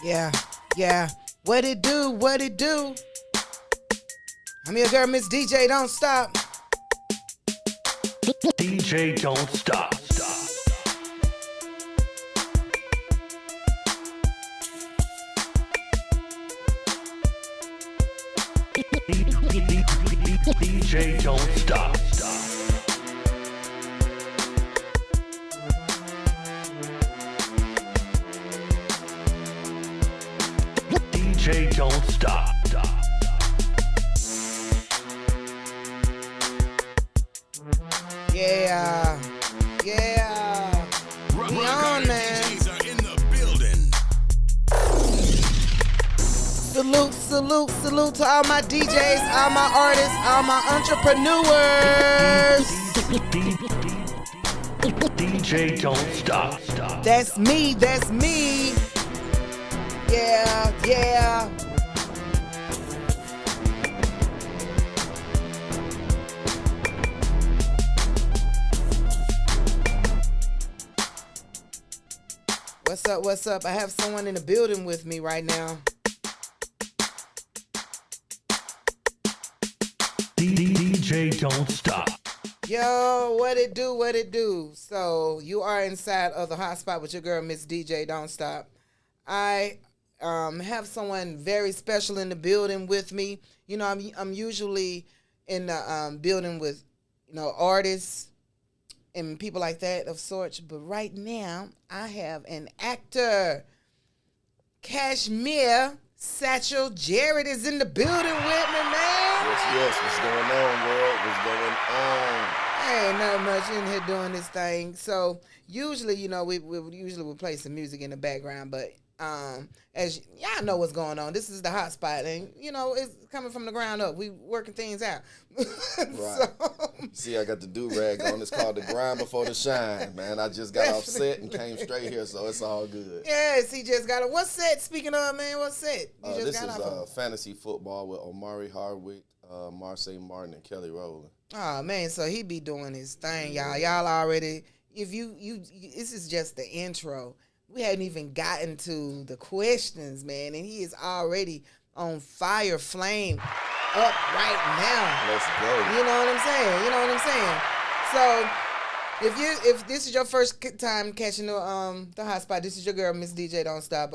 Yeah, yeah. What it do? What it do? I'm your girl, Miss DJ. Don't stop. DJ, don't stop. DJ, don't stop. DJ, don't stop. Yeah, yeah. We on, man. Salute, salute, salute to all my DJs, all my artists, all my entrepreneurs. DJ, don't stop. That's me, that's me. Yeah, yeah. What's up, what's up? I have someone in the building with me right now. DJ, don't stop. Yo, what it do, what it do? So, you are inside of the hotspot with your girl, Miss DJ, Don't Stop. I have someone very special in the building with me. You know, I'm usually in the building with, artists and people like that of sorts. But right now, I have an actor. Kashmir Satchel-Jarrett is in the building with me, man. Yes. What's going on, world? What's going on? Ain't not much in here doing this thing. So usually, we usually play some music in the background, but as y'all know what's going on, this is the hot spot, and it's coming from the ground up. We working things out. Right. See, I got the do-rag on. It's called the grind before the shine, man. I just got off set and came straight here, so it's all good. Yes, he just got what set? Speaking of, man, what set? This is fantasy football with Omari Hardwick, Marseille Martin, and Kelly Rowland. Oh man, so he be doing his thing, y'all. Y'all already. If you, this is just the intro. We hadn't even gotten to the questions, man, and he is already on fire, flame up right now. Let's go. You know what I'm saying? So, if this is your first time catching the hot spot, this is your girl, Miss DJ Don't Stop.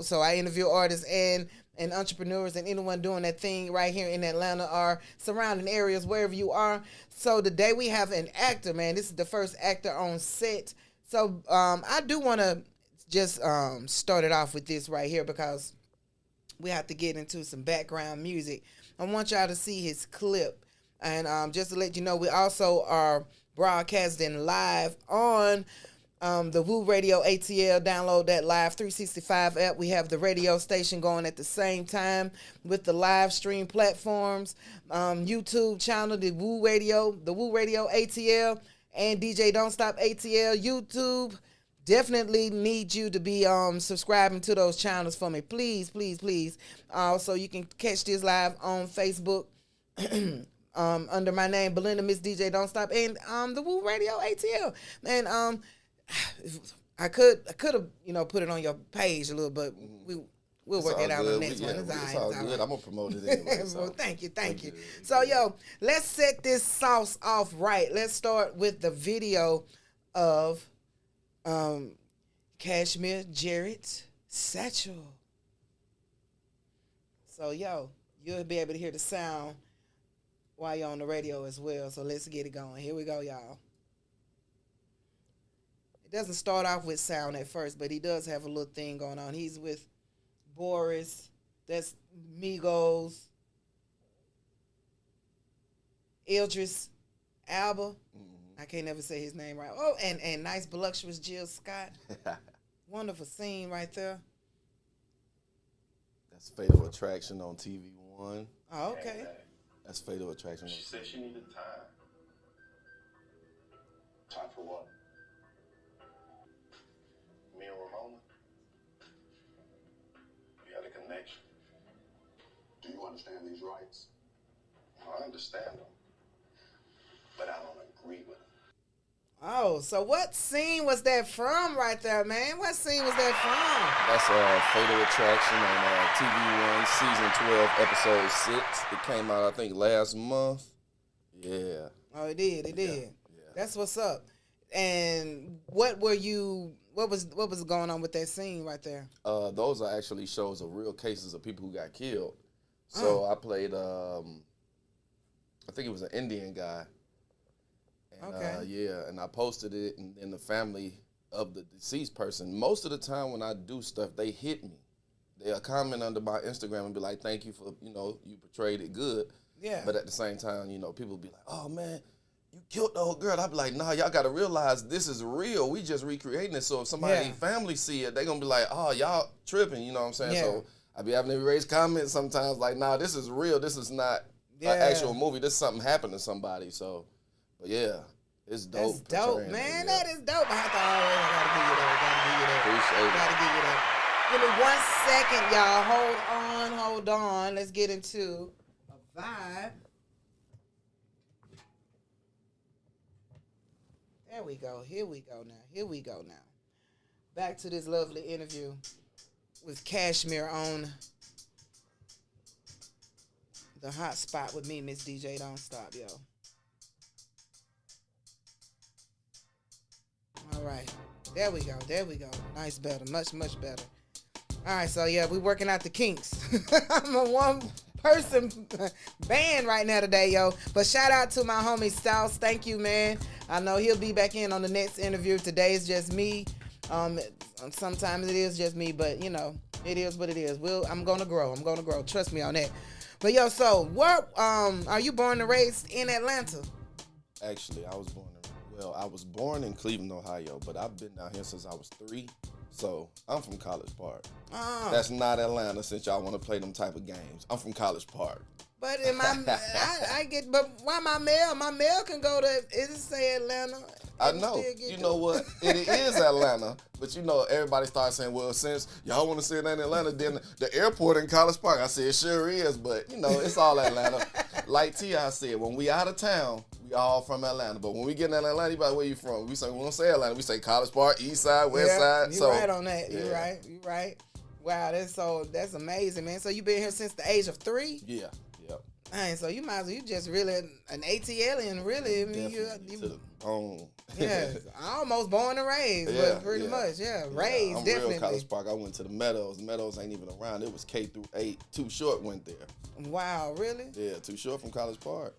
So I interview artists and entrepreneurs and anyone doing that thing right here in Atlanta or surrounding areas, wherever you are. So today we have an actor, man. This is the first actor on set. So I do want to just start it off with this right here because we have to get into some background music. I want y'all to see his clip. And just to let you know, we also are broadcasting live on the Woo Radio ATL. Download that Live 365 app. We have the radio station going at the same time with the live stream platforms. YouTube channel, the Woo Radio ATL, and DJ Don't Stop ATL. YouTube. Definitely need you to be subscribing to those channels for me. Please, please, please. So you can catch this live on Facebook under my name, Belinda Miss DJ Don't Stop, and the Woo Radio ATL. And I could have put it on your page a little, but we'll work it out on the next one. It's all good. I'm gonna promote it anyway. So. Well, thank you. So let's set this sauce off right. Let's start with the video of Kashmir Jarrett Satchel. So you'll be able to hear the sound while you're on the radio as well. So let's get it going. Here we go, y'all. It doesn't start off with sound at first, but he does have a little thing going on. He's with Boris. That's Migos. Idris Elba. I can't never say his name right. Oh, and nice, voluptuous Jill Scott. Wonderful scene right there. That's Fatal Attraction on TV1. Oh, okay. That's Fatal Attraction. She said she needed time. Time for what? Me and Ramona. We had a connection. Do you understand these rights? I understand them, but I don't agree with them. Oh, so what scene was that from right there, man? What scene was that That's Fatal Attraction on TV1, season 12, episode 6. It came out, I think, last month. Yeah. from? Oh, it did. It did. Yeah. That's what's up. And what was going on with that scene right there? Those are actually shows of real cases of people who got killed. So I played, I think it was an Indian guy. And, Okay. and I posted it, and then the family of the deceased person, most of the time when I do stuff, they hit me. They'll comment under my Instagram and be like, thank you for, you portrayed it good. Yeah. But at the same time, people be like, oh, man, you killed the whole girl. I be like, nah, y'all got to realize this is real. We just recreating it. So if somebody family see it, they going to be like, oh, y'all tripping, you know what I'm saying? Yeah. So I be having to erase comments sometimes like, nah, this is real. This is not an actual movie. This is something happened to somebody. So, but yeah, it's dope. That's dope, portraying man. it, That is dope. I gotta give you that. Appreciate it. Gotta give you that. Give me 1 second, y'all. Hold on. Let's get into a vibe. There we go. Here we go now. Back to this lovely interview with Kashmir on the hot spot with me, Miss DJ Don't Stop, yo. All right. There we go. Nice, better. Much, much better. All right, so yeah, we working out the kinks. I'm a one-person band right now today, yo. But shout out to my homie Styles. Thank you, man. I know he'll be back in on the next interview. Today's just me. Sometimes it is just me, but it is what it is. I'm gonna grow. Trust me on that. But yo, so what? Are you born and raised in Atlanta? Actually, I was born in Cleveland, Ohio, but I've been down here since I was 3. So I'm from College Park. That's not Atlanta, since y'all want to play them type of games. I'm from College Park. But in my, I get. But why my mail? My mail can go to. It say Atlanta. I know. You know what? It is Atlanta, but everybody starts saying, well, since y'all want to say it in Atlanta, then the airport in College Park. I said, it sure is, but it's all Atlanta. Like T.I. said, when we out of town, we all from Atlanta. But when we get in Atlanta, you like, where you from? We don't say Atlanta. We say College Park, East Side, West Side. You're right on that. Yeah. You're right. Wow, that's amazing, man. So you been here since the age of 3? Yeah. Yep. Dang, so you might as well, you just really an ATLian, really. I mean, you to the bone. Yeah, almost born and raised, but pretty much, raised, I'm definitely. real College Park. I went to the Meadows. The Meadows ain't even around. It was K through 8. Too Short went there. Wow, really? Yeah, Too Short from College Park.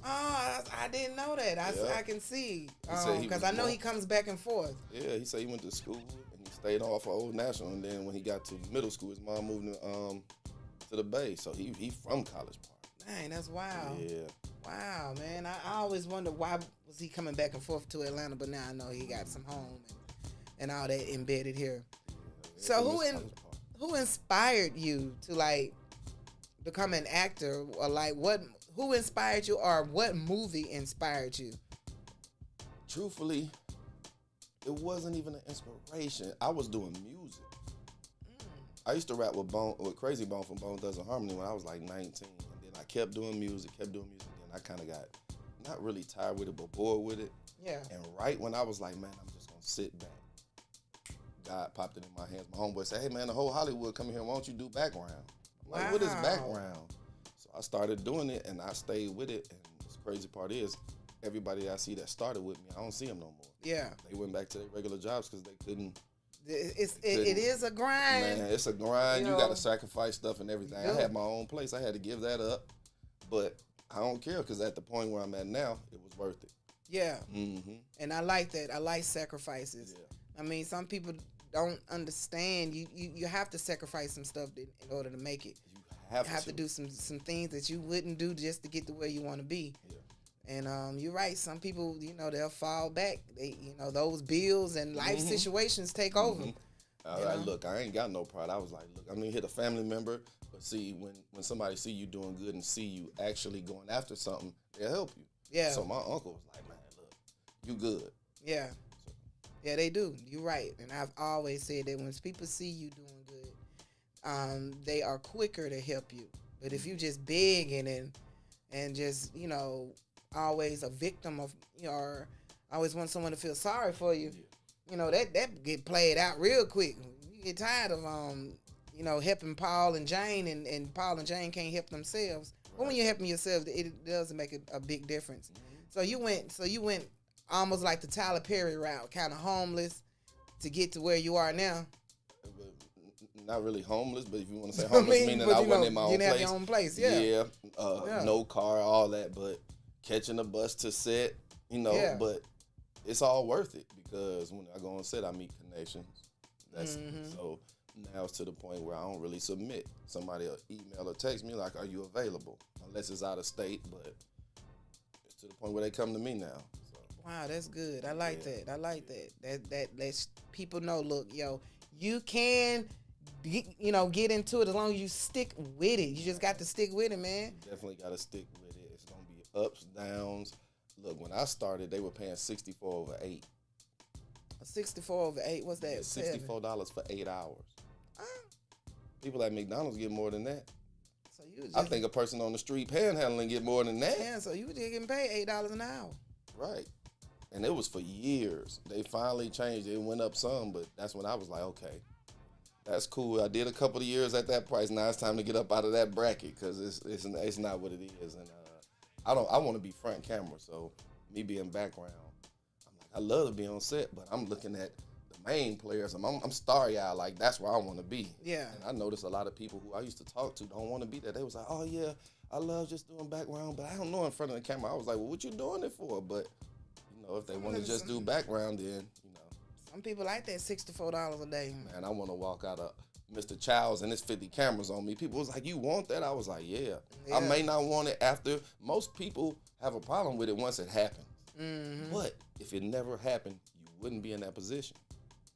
Oh, I didn't know that. I can see. He Because I know he comes back and forth. Yeah, he said he went to school and he stayed off of Old National. And then when he got to middle school, his mom moved to the Bay. So he from College Park. Dang, that's wild. Yeah. Wow, man. I always wonder why was he coming back and forth to Atlanta, but now I know he got some home and all that embedded here. So who inspired you to become an actor, or who inspired you, or what movie inspired you? Truthfully, it wasn't even an inspiration. I was doing music. I used to rap with Crazy Bone from Bone Thugs and Harmony when I was like 19. I kept doing music, and I kind of got not really tired with it, but bored with it. Yeah. And right when I was like, man, I'm just gonna sit back, God popped it in my hands. My homeboy said, hey man, the whole Hollywood coming here, why don't you do background? I'm like, what is background? So I started doing it, and I stayed with it. And the crazy part is, everybody I see that started with me, I don't see them no more. Yeah. They went back to their regular jobs because they couldn't. It is a grind. Man, it's a grind. You got to sacrifice stuff and everything. I had my own place. I had to give that up. But I don't care, because at the point where I'm at now, it was worth it. Yeah. Mm-hmm. And I like that. I like sacrifices. Yeah. I mean, some people don't understand. You have to sacrifice some stuff in order to make it. You have to do some things that you wouldn't do just to get to where you want to be. Yeah. And you're right. Some people, they'll fall back. They, those bills and life situations take over. Look, I ain't got no pride. I was like, look, I'm gonna hit a family member, but see, when somebody see you doing good and see you actually going after something, they'll help you. Yeah. So my uncle was like, man, look, you good. Yeah. Yeah, they do. You're right. And I've always said that when people see you doing good, they are quicker to help you. But if you just begging and just, always a victim of, or I always want someone to feel sorry for you. You know, that get played out real quick. You get tired of you know, helping Paul and Jane, and Paul and Jane can't help themselves. Right. But when you're helping yourself, it does make a big difference. So you went almost like the Tyler Perry route, kind of homeless to get to where you are now. Not really homeless, but if you want to say homeless, meaning I wasn't in my own place. You didn't have your own place, yeah. Yeah, no car, all that, but catching a bus to set, you know, but it's all worth it because when I go on set, I meet connections. That's so now it's to the point where I don't really submit. Somebody will email or text me like, "Are you available?" Unless it's out of state, but it's to the point where they come to me now. So. Wow, that's good. I like that. I like that. That lets people know. Look, yo, you can. Get into it as long as you stick with it. You just got to stick with it, man. You definitely got to stick with it. It's going to be ups, downs. Look, when I started, they were paying $64/8. $64/8? What's that? $64 for 8 hours. People at McDonald's get more than that. So you just, I think a person on the street panhandling get more than that. Yeah, so you were just getting paid $8 an hour. Right. And it was for years. They finally changed it. It went up some, but that's when I was like, okay. That's cool. I did a couple of years at that price. Now it's time to get up out of that bracket because it's not what it is. And I want to be front camera. So me being background, I'm like I love to be on set, but I'm looking at the main players. I'm starry-eyed. Like that's where I want to be. Yeah. And I noticed a lot of people who I used to talk to don't want to be there. They was like, oh yeah, I love just doing background, but I don't know in front of the camera. I was like, well, what you doing it for? But you know, if they want to just do background, then. Some people like that $64 a day. Man, I want to walk out of Mr. Child's and there's 50 cameras on me. People was like, you want that? I was like, yeah. I may not want it after. Most people have a problem with it once it happens. But if it never happened, you wouldn't be in that position.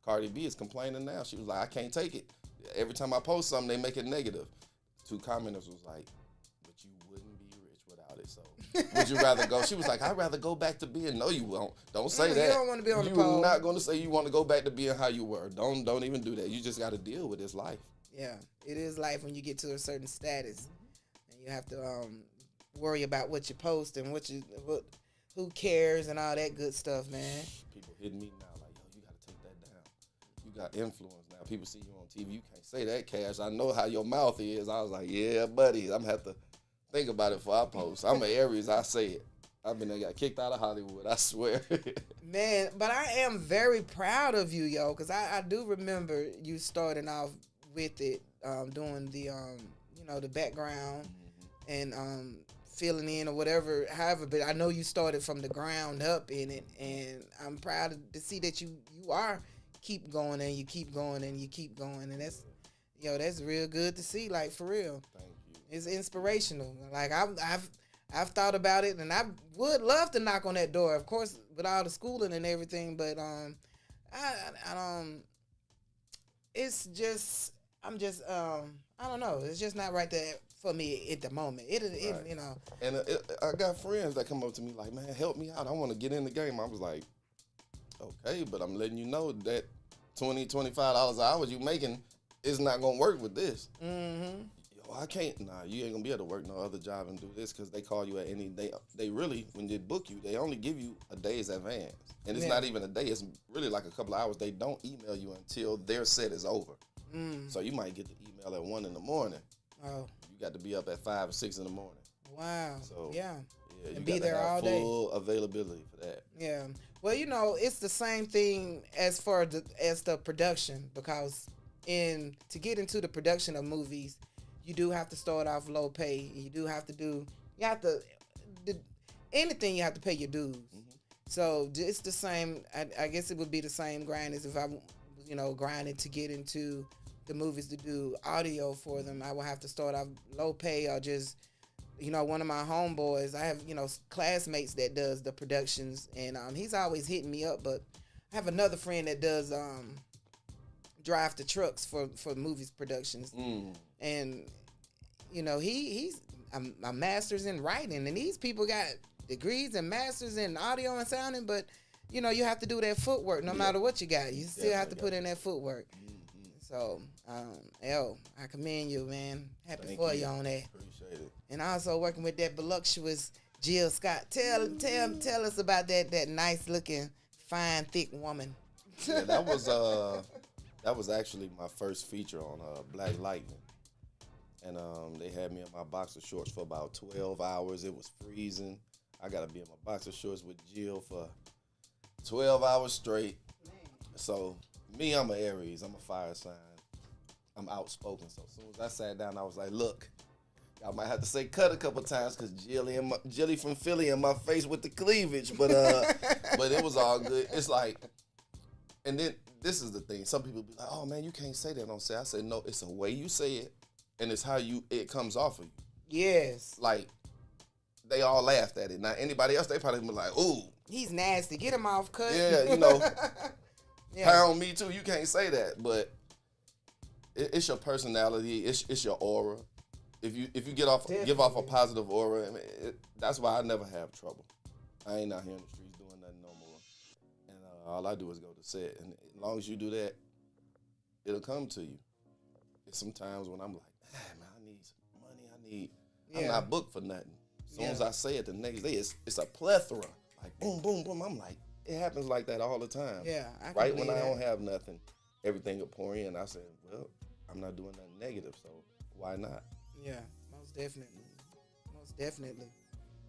Cardi B is complaining now. She was like, I can't take it. Every time I post something, they make it negative. 2 commenters was like, but you wouldn't be rich without it. So would you rather go? She was like, I'd rather go back to being. No, you won't. Don't say that. You don't want to be on the pole. You're not going to say you want to go back to being how you were. Don't even do that. You just got to deal with this life. Yeah, it is life when you get to a certain status, and you have to worry about what you post and who cares and all that good stuff, man. People hitting me now like, yo, you got to take that down. You got influence now. People see you on TV. You can't say that, Cash. I know how your mouth is. I was like, yeah, buddy. I'm going to have to think about it before I post. I'm an Aries. I say it. I've been got kicked out of Hollywood. I swear. Man, but I am very proud of you, yo, because I do remember you starting off with it, doing the the background and filling in or whatever. However, but I know you started from the ground up in it, and I'm proud to see that you are keep going and you keep going and you keep going, and that's real good to see. Like for real. Thank you. It's inspirational. Like I've thought about it, and I would love to knock on that door, of course, with all the schooling and everything. But it's just I don't know. It's just not right there for me at the moment. It you know. And I got friends that come up to me like, man, help me out. I want to get in the game. I was like, okay, but I'm letting you know that $20, $25 an hour you making is not gonna work with this. I can't. Nah, you ain't gonna be able to work no other job and do this because they call you at any day. They really, when they book you, they only give you a day's advance, and it's not even a day. It's really like a couple of hours. They don't email you until their set is over. So you might get the email at 1 a.m. Oh, you got to be up at 5 or 6 a.m. Wow. So yeah, you and be there all day. Full availability for that. Yeah. Well, it's the same thing as far as the production, because to get into the production of movies, you do have to start off low pay. You have to anything you have to pay your dues. So it's the same. I guess it would be the same grind as if I, grinding to get into the movies to do audio for them. I will have to start off low pay or just, one of my homeboys. I have, classmates that does the productions, and he's always hitting me up. But I have another friend that does drive the trucks for movies productions, and he's a master's in writing, and these people got degrees and masters in audio and sounding, but you have to do that footwork no matter what you got. You still have to put in that footwork. So, I commend you, man. Happy for you on that. Appreciate it. And also working with that voluptuous Jill Scott. Tell us about that nice looking, fine, thick woman. Yeah, that was actually my first feature on Black Lightning. And they had me in my boxer shorts for about 12 hours. It was freezing. I got to be in my boxer shorts with Jill for 12 hours straight. So, me, I'm an Aries. I'm a fire sign. I'm outspoken. So, as soon as I sat down, I was like, look, I might have to say cut a couple times because Jilly from Philly in my face with the cleavage. But it was all good. It's like, and then this is the thing. Some people be like, oh, man, you can't say that on set. I said, no, it's the way you say it. And it's how it comes off of you. Yes. Like, they all laughed at it. Now, anybody else, they probably be like, ooh. He's nasty. Get him off, cut. Yeah, you know. Pound me, too. You can't say that. But it's your personality. It's your aura. If you give off a positive aura, I mean, that's why I never have trouble. I ain't out here in the streets doing nothing no more. And all I do is go to set. And as long as you do that, it'll come to you. There's some times when I'm like, man, I need some money. I'm not booked for nothing. As soon as I say it the next day, it's a plethora. Like, boom, boom, boom. I'm like, it happens like that all the time. Yeah, right when I don't have nothing, everything will pour in. I said, well, I'm not doing nothing negative, so why not? Yeah, most definitely. Most definitely.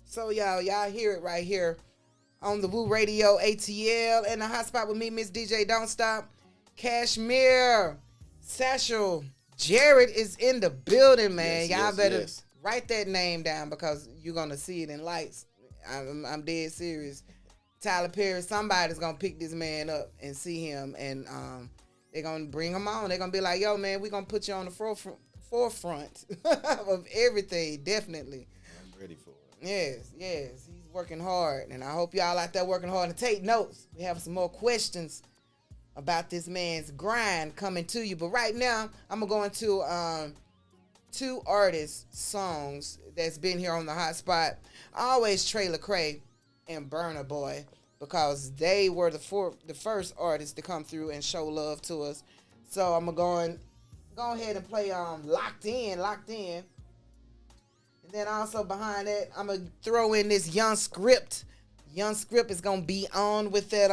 So, y'all hear it right here on the Woo Radio ATL and the hotspot with me, Miss DJ Don't Stop. Kashmir Satchel-Jarrett is in the building, man. Y'all better write that name down because you're going to see it in lights. I'm dead serious. Tyler Perry, somebody's going to pick this man up and see him, and they're going to bring him on. They're going to be like, yo, man, we're going to put you on the forefront of everything, definitely. I'm ready for it. Yes. He's working hard, and I hope y'all out there working hard to take notes. We have some more questions about this man's grind coming to you. But right now, I'm going to go into two artists' songs that's been here on the hotspot. Always Trey Lecrae and Burna Boy, because they were the first artists to come through and show love to us. So I'm going to go ahead and play Locked In. And then also behind that, I'm going to throw in this Young Script. Young Script is going to be on with that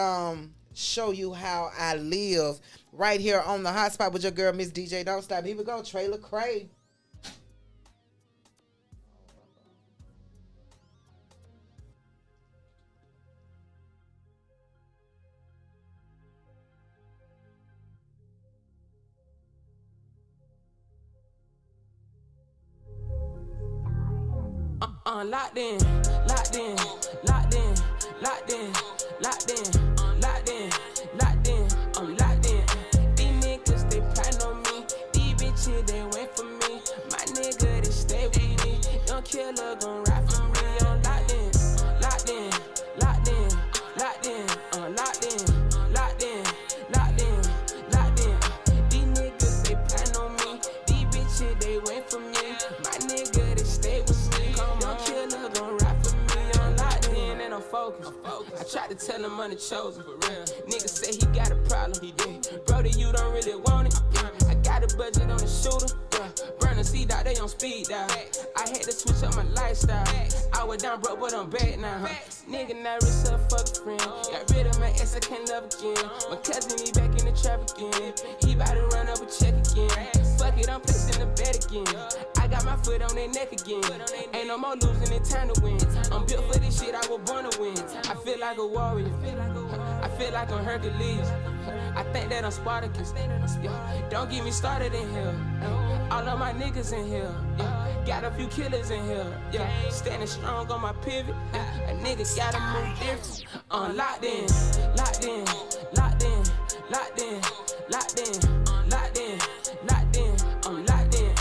Show You How I Live right here on the hotspot with your girl, Miss DJ Don't Stop. Here we go, Trey Lecrae. Locked in, locked in, locked in, locked in, locked in, locked in, locked in, I'm locked in. These niggas, they plan on me. These bitches, they wait for me. My nigga, they stay with me. Young killer gon' ride for me. I'm locked in, locked in, locked in, locked in, I'm locked in, locked in, locked in, locked in. These niggas, they plan on me. These bitches, they wait for me. My nigga, they stay with me. Young killer gon' ride for me. I'm locked in and I'm focused. I tried to tell him I'm the chosen, for real. Nigga say he got a problem, he did. Brody, you don't really want it. I got a budget on the shooter. Burn the seed out, they on speed dial. I had to switch up my lifestyle. I was down broke, but I'm back now. Nigga not rich up, fuck a friend. Got rid of my ex, I can't love again. My cousin, he back in the trap again. He bout to run up a check again. Fuck it, I'm placing the bet again. I got my foot on their neck again. Ain't no more losing, it's time to win. I'm built for this shit, I was born to win. I feel like a warrior. I feel like I'm Hercules. I think that I'm Spartacus. Don't get me started in here. All of my niggas in here. Got a few killers in here. Standing strong on my pivot. A nigga gotta move different. Locked in, locked in, locked in, locked in, locked in, locked in, locked in. I'm locked in.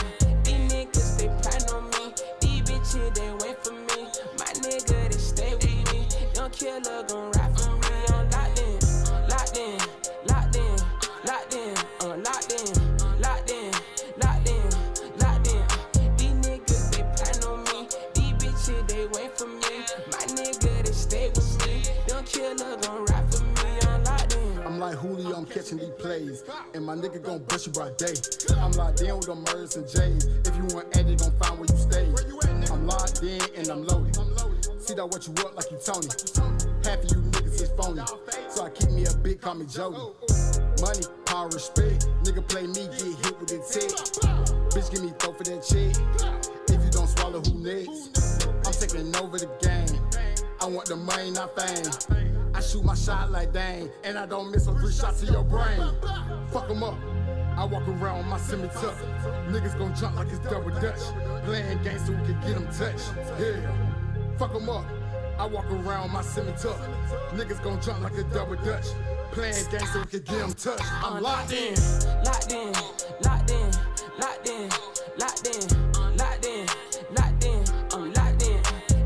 These niggas, they plan on me. These bitches, they wait for me. My nigga, they stay with me. Young killer gon' ride for me. I'm locked in, locked in, locked in, locked in, locked in, locked in, locked in, locked in. These niggas, they plan on me. These bitches, they wait for me. My nigga, they stay with me. Young killer gon' ride for me. I'm locked in. I'm like Julio, I'm catching these plays. And my nigga gon' bust you by day. I'm locked in with them murders and J's. If you want at it, gon' find where you stay. I'm locked in and I'm loaded. See that what you want like you Tony. Half of you niggas is phony. So I keep me a big, call me Jody. Money, power, respect. Nigga play me, get hit with the tech. Bitch, give me throw for that check. If you don't swallow, who next? I'm taking over the game. I want the money, not fame. I shoot my shot like dang, and I don't miss 3 shots to your brain. Fuck 'em up. I walk around with my semi-tuck. Niggas gon' jump like it's double dutch. Playing games so we can get them touched. Yeah. Fuck 'em up. I walk around with my semi-tuck. Niggas gon' jump like a double dutch. Playing games so we can get them touched. I'm locked in. Locked in, locked in, locked in, locked in, locked in, locked in, I'm locked in.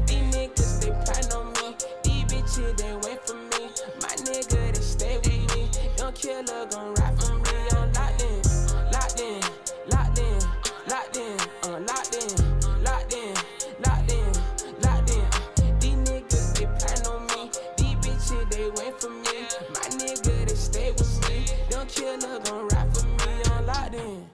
These niggas, they plan on me. These bitches, they wait for me. My nigga, they stay with me. Young killer gon' rap for me. I'm locked in, locked in, locked in, locked in, I'm locked in, locked in, locked in, locked in. These niggas, they plan on me. These bitches, they wait for me. My nigga, they stay with me. Young killer gon' rap for me. I'm locked in.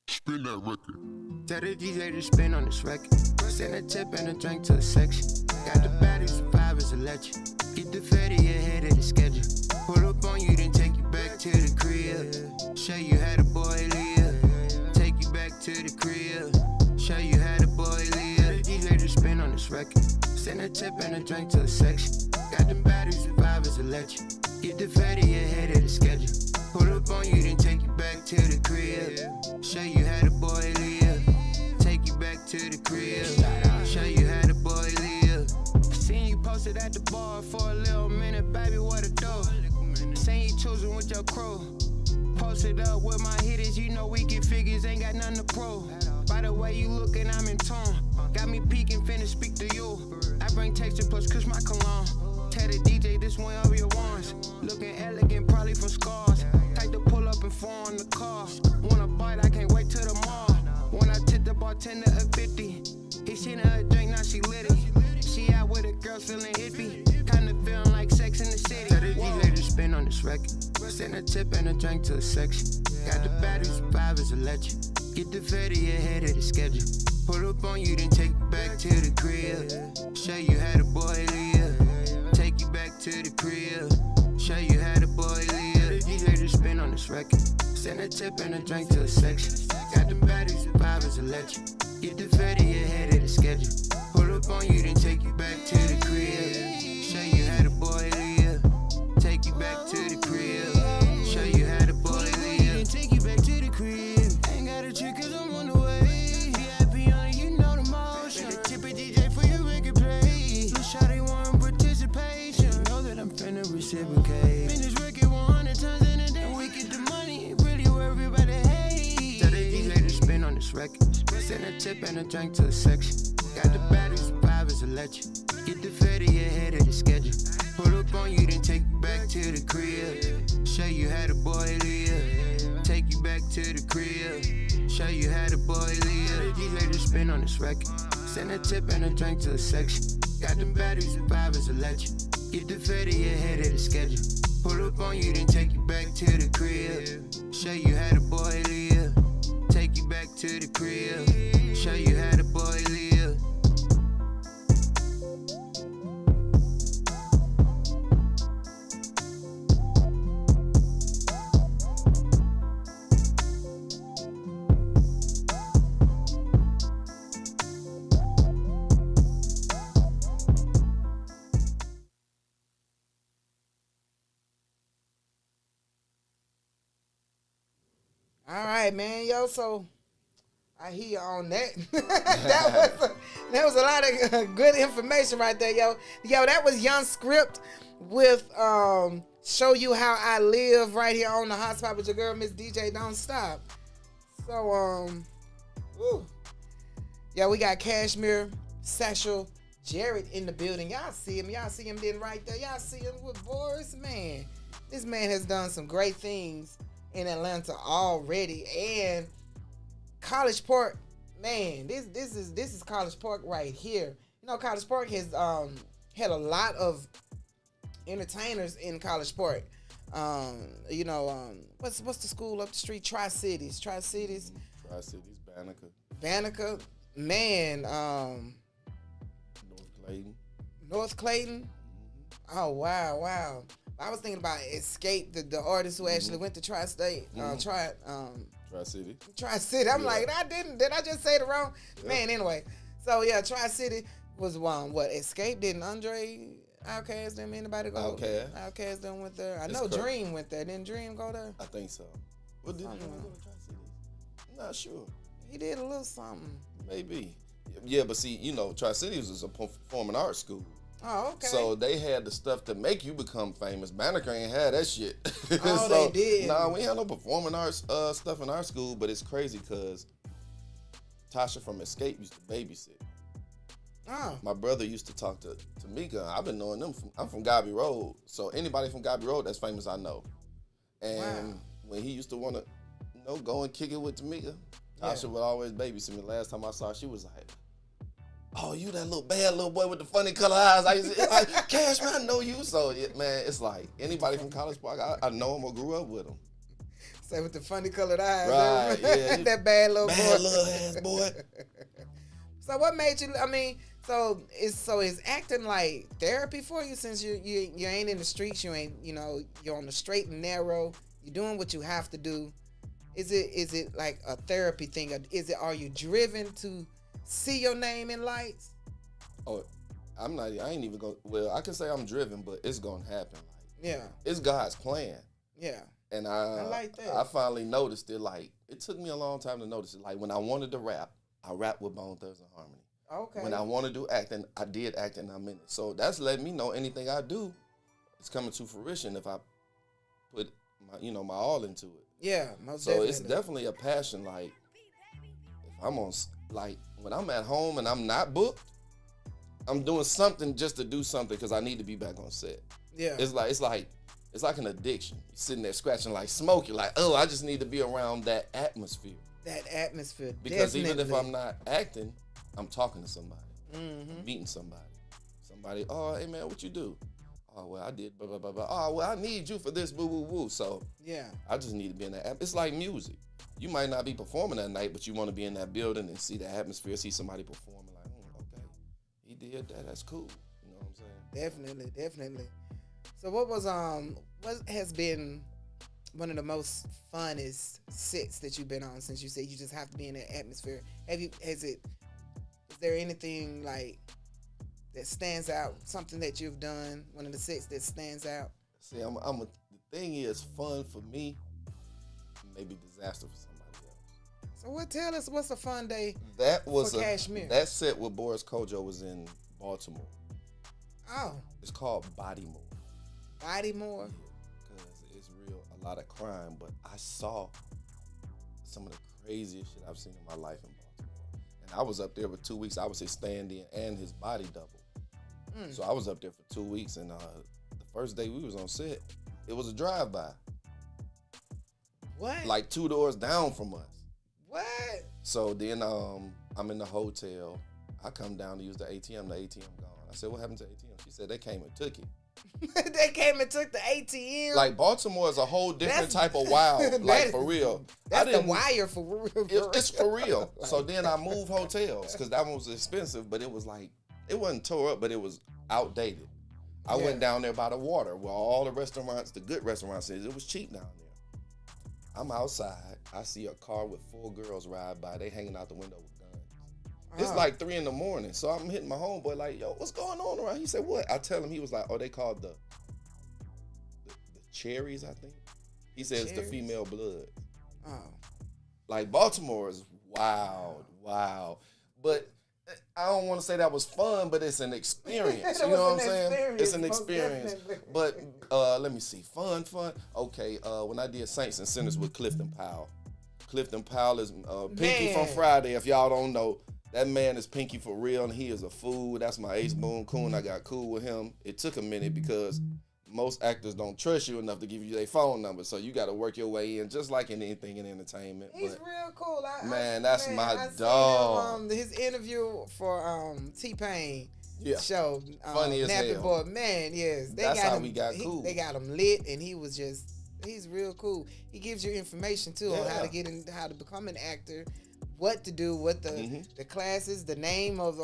Spin that record. Tell the DJ to spin on this record. Send a tip and a drink to the section. Got the batteries, survivors, electric. Get the fatty ahead of the schedule. Pull up on you, then take you back to the crib. Show you how the boy live. Take you back to the crib. Show you how the boy live. Tell the DJ to spin on this record. Send a tip and a drink to the section. Got the batteries, survivors, electric. Get the fatty ahead of the schedule. Pull up on you, then take you back to the crib. Show you how the boy live. Take you back to the crib. Show you how the boy live. Seen you posted at the bar for a little minute, baby, what a dope. Seen you choosing with your crew. Posted up with my hitters, you know we get figures, ain't got nothing to prove. By the way you looking, I'm in tune. Got me peeking, finna speak to you. I bring texture plus kush my cologne. Tell the DJ this one of your ones. Looking elegant, probably from scars. Type to pull up and fall on the car. Wanna bite, I can't wait till tomorrow. When I tip the bartender a 50, he seen her a drink, now she lit it. She out with a girl feeling hippie. Kinda feeling like Sex in the City. Tell the DJ to spin on this record. Send a tip and a drink to the section. Got the batteries, survivors, electric. Get the fatty ahead of the schedule. Pull up on you, then take you back to the crib. Show you how the boy live. Take you back to the crib. Show you how the boy live. DJ to spin on this record. Send a tip and a drink to the section. Got them batteries, survivors, electric. Get the fatty ahead of the schedule. Pull up on you, then take you back to the crib. Show you how the boy live. Take you back to the crib. Show you how the boy live. Then take you back to the crib. Ain't got a trick cause I'm on the way. VIP on it, you know the motion. Better tip a DJ for your record play. Little shawty want participation. Know that I'm finna reciprocate. Been this record 100 times in a day. We get the money, really where everybody hates. Tell the DJ to spin on this record. Send a tip and a drink to the section. Got the batteries, survivors, electric. Get the fatty ahead of the schedule. Pull up on you, then take you back to the crib. Show you how the boy live. Take you back to the crib. Show you how the boy live. DJ to spin on this record. Send a tip and a drink to the section. Got them batteries, survivors, electric. Get the fatty ahead of the schedule. Pull up on you, then take you back to the crib. Show you how the boy live. Take you back to the crib. Show you how the boy live. All right, man, yo. So I hear you on that. that was a lot of good information right there, yo. Yo, that was Young Script with "Show You How I Live" right here on the Hotspot with your girl, Miss DJ Don't Stop. So woo. Yeah, we got Kashmir Satchel-Jarrett in the building. Y'all see him then right there. Y'all see him with voice, man. This man has done some great things in Atlanta already, and College Park, man, this is College Park right here. You know, College Park has had a lot of entertainers in College Park. You know, what's the school up the street? Tri-Cities. Tri-Cities, Banneker. Man, North Clayton. North Clayton. Oh wow. I was thinking about Escape, the artist who actually went to Tri-State, Tri-City. Tri-City. I'm like, did I just say it wrong? Yep. Man, anyway. So yeah, Tri-City was what Escape, didn't Andre Outkast them, anybody go? Outkast them went there. I know Dream went there. Didn't Dream go there? I think so. What did Dream go to Tri-City? I'm not sure. He did a little something. Maybe. Yeah, but see, you know, Tri-City was a performing arts school. Oh, okay. So they had the stuff to make you become famous. Banneker ain't had that shit. Oh, so, they did. Nah, we ain't had no performing arts stuff in our school, but it's crazy because Tasha from Escape used to babysit. Oh. My brother used to talk to Mika. I've been knowing them. I'm from Gobby Road. So anybody from Gobby Road that's famous, I know. And when he used to want to, you know, go and kick it with Tamika, Tasha would always babysit me. Last time I saw her, she was like, "Oh, you that little bad little boy with the funny color eyes." I used to like, "Cash, man, I know you." So, man, it's like anybody from College Park, I know him or grew up with him. Say with the funny colored eyes. Right, yeah. That bad little boy. Bad little ass boy. So what made you, I mean, so is acting like therapy for you since you ain't in the streets, you ain't, you know, you're on the straight and narrow, you're doing what you have to do. Is it like a therapy thing? Are you driven to see your name in lights? Oh, I ain't even going, well, I can say I'm driven, but it's going to happen. Like, yeah. It's God's plan. Yeah. And I like that. I finally noticed it. Like, it took me a long time to notice it. Like, when I wanted to rap, I rapped with Bone Thugs and Harmony. Okay. When I want to do acting, I did acting, I'm in it. So that's letting me know anything I do is coming to fruition if I put my all into it. Yeah, most so definitely. It's definitely a passion. Like, if I'm on, like, when I'm at home and I'm not booked, I'm doing something just to do something because I need to be back on set. Yeah. It's like an addiction. You're sitting there scratching like smoke. You're like, oh, I just need to be around that atmosphere. That atmosphere. Because definitely. even if I'm not acting, I'm talking to somebody, meeting somebody. Somebody, oh, hey man, what you do? Oh, well, I did blah, blah, blah, blah. Oh, well, I need you for this, boo, boo, boo. So yeah, I just need to be in that. It's like music. You might not be performing that night, but you want to be in that building and see the atmosphere, see somebody performing. Like, okay, he did that. That's cool. You know what I'm saying? Definitely. So what has been one of the most funnest sets that you've been on since you said you just have to be in that atmosphere? Is there anything like that stands out? Something that you've done, one of the sets that stands out? See, the thing is, fun for me, maybe disaster for somebody else. So tell us what's a fun day for Kashmir? That set with Boris Kojo was in Baltimore. Oh. It's called Bodymore. Bodymore? Yeah, because it's real, a lot of crime, but I saw some of the craziest shit I've seen in my life in Baltimore. And I was up there for 2 weeks. I was his stand-in and his body double. So I was up there for 2 weeks, and the first day we was on set, it was a drive-by. What? Like 2 doors down from us. What? So then I'm in the hotel. I come down to use the ATM. The ATM gone. I said, what happened to the ATM? She said, they came and took it. They came and took the ATM? Like, Baltimore is a whole different type of wild. Like, for real. That's the wire for real. It's for real. So then I moved hotels because that one was expensive, but it was like, it wasn't tore up, but it was outdated. I went down there by the water where all the restaurants, the good restaurants is. It was cheap down there. I'm outside. I see a car with 4 girls ride by. They hanging out the window with guns. It's like 3 a.m. So I'm hitting my homeboy like, yo, what's going on around? He said, what? I tell him, he was like, oh, they called the cherries, I think. He says it's the female blood. Oh. Like, Baltimore is wild. But I don't want to say that was fun, but it's an experience. You know what I'm saying? It's an experience. But let me see. Fun. Okay, when I did Saints and Sinners with Clifton Powell. Clifton Powell is Pinky from Friday, if y'all don't know. That man is Pinky for real, and he is a fool. That's my Ace Boone Coon. I got cool with him. It took a minute because most actors don't trust you enough to give you their phone number, so you got to work your way in, just like in anything in entertainment. He's real cool. That's my dog. His interview for T-Pain. show. Funny as Nappy hell. Boy, man, yes. That's how we got cool. They got him lit, and he's real cool. He gives you information too on how to get in, how to become an actor, what to do, what the classes, the name of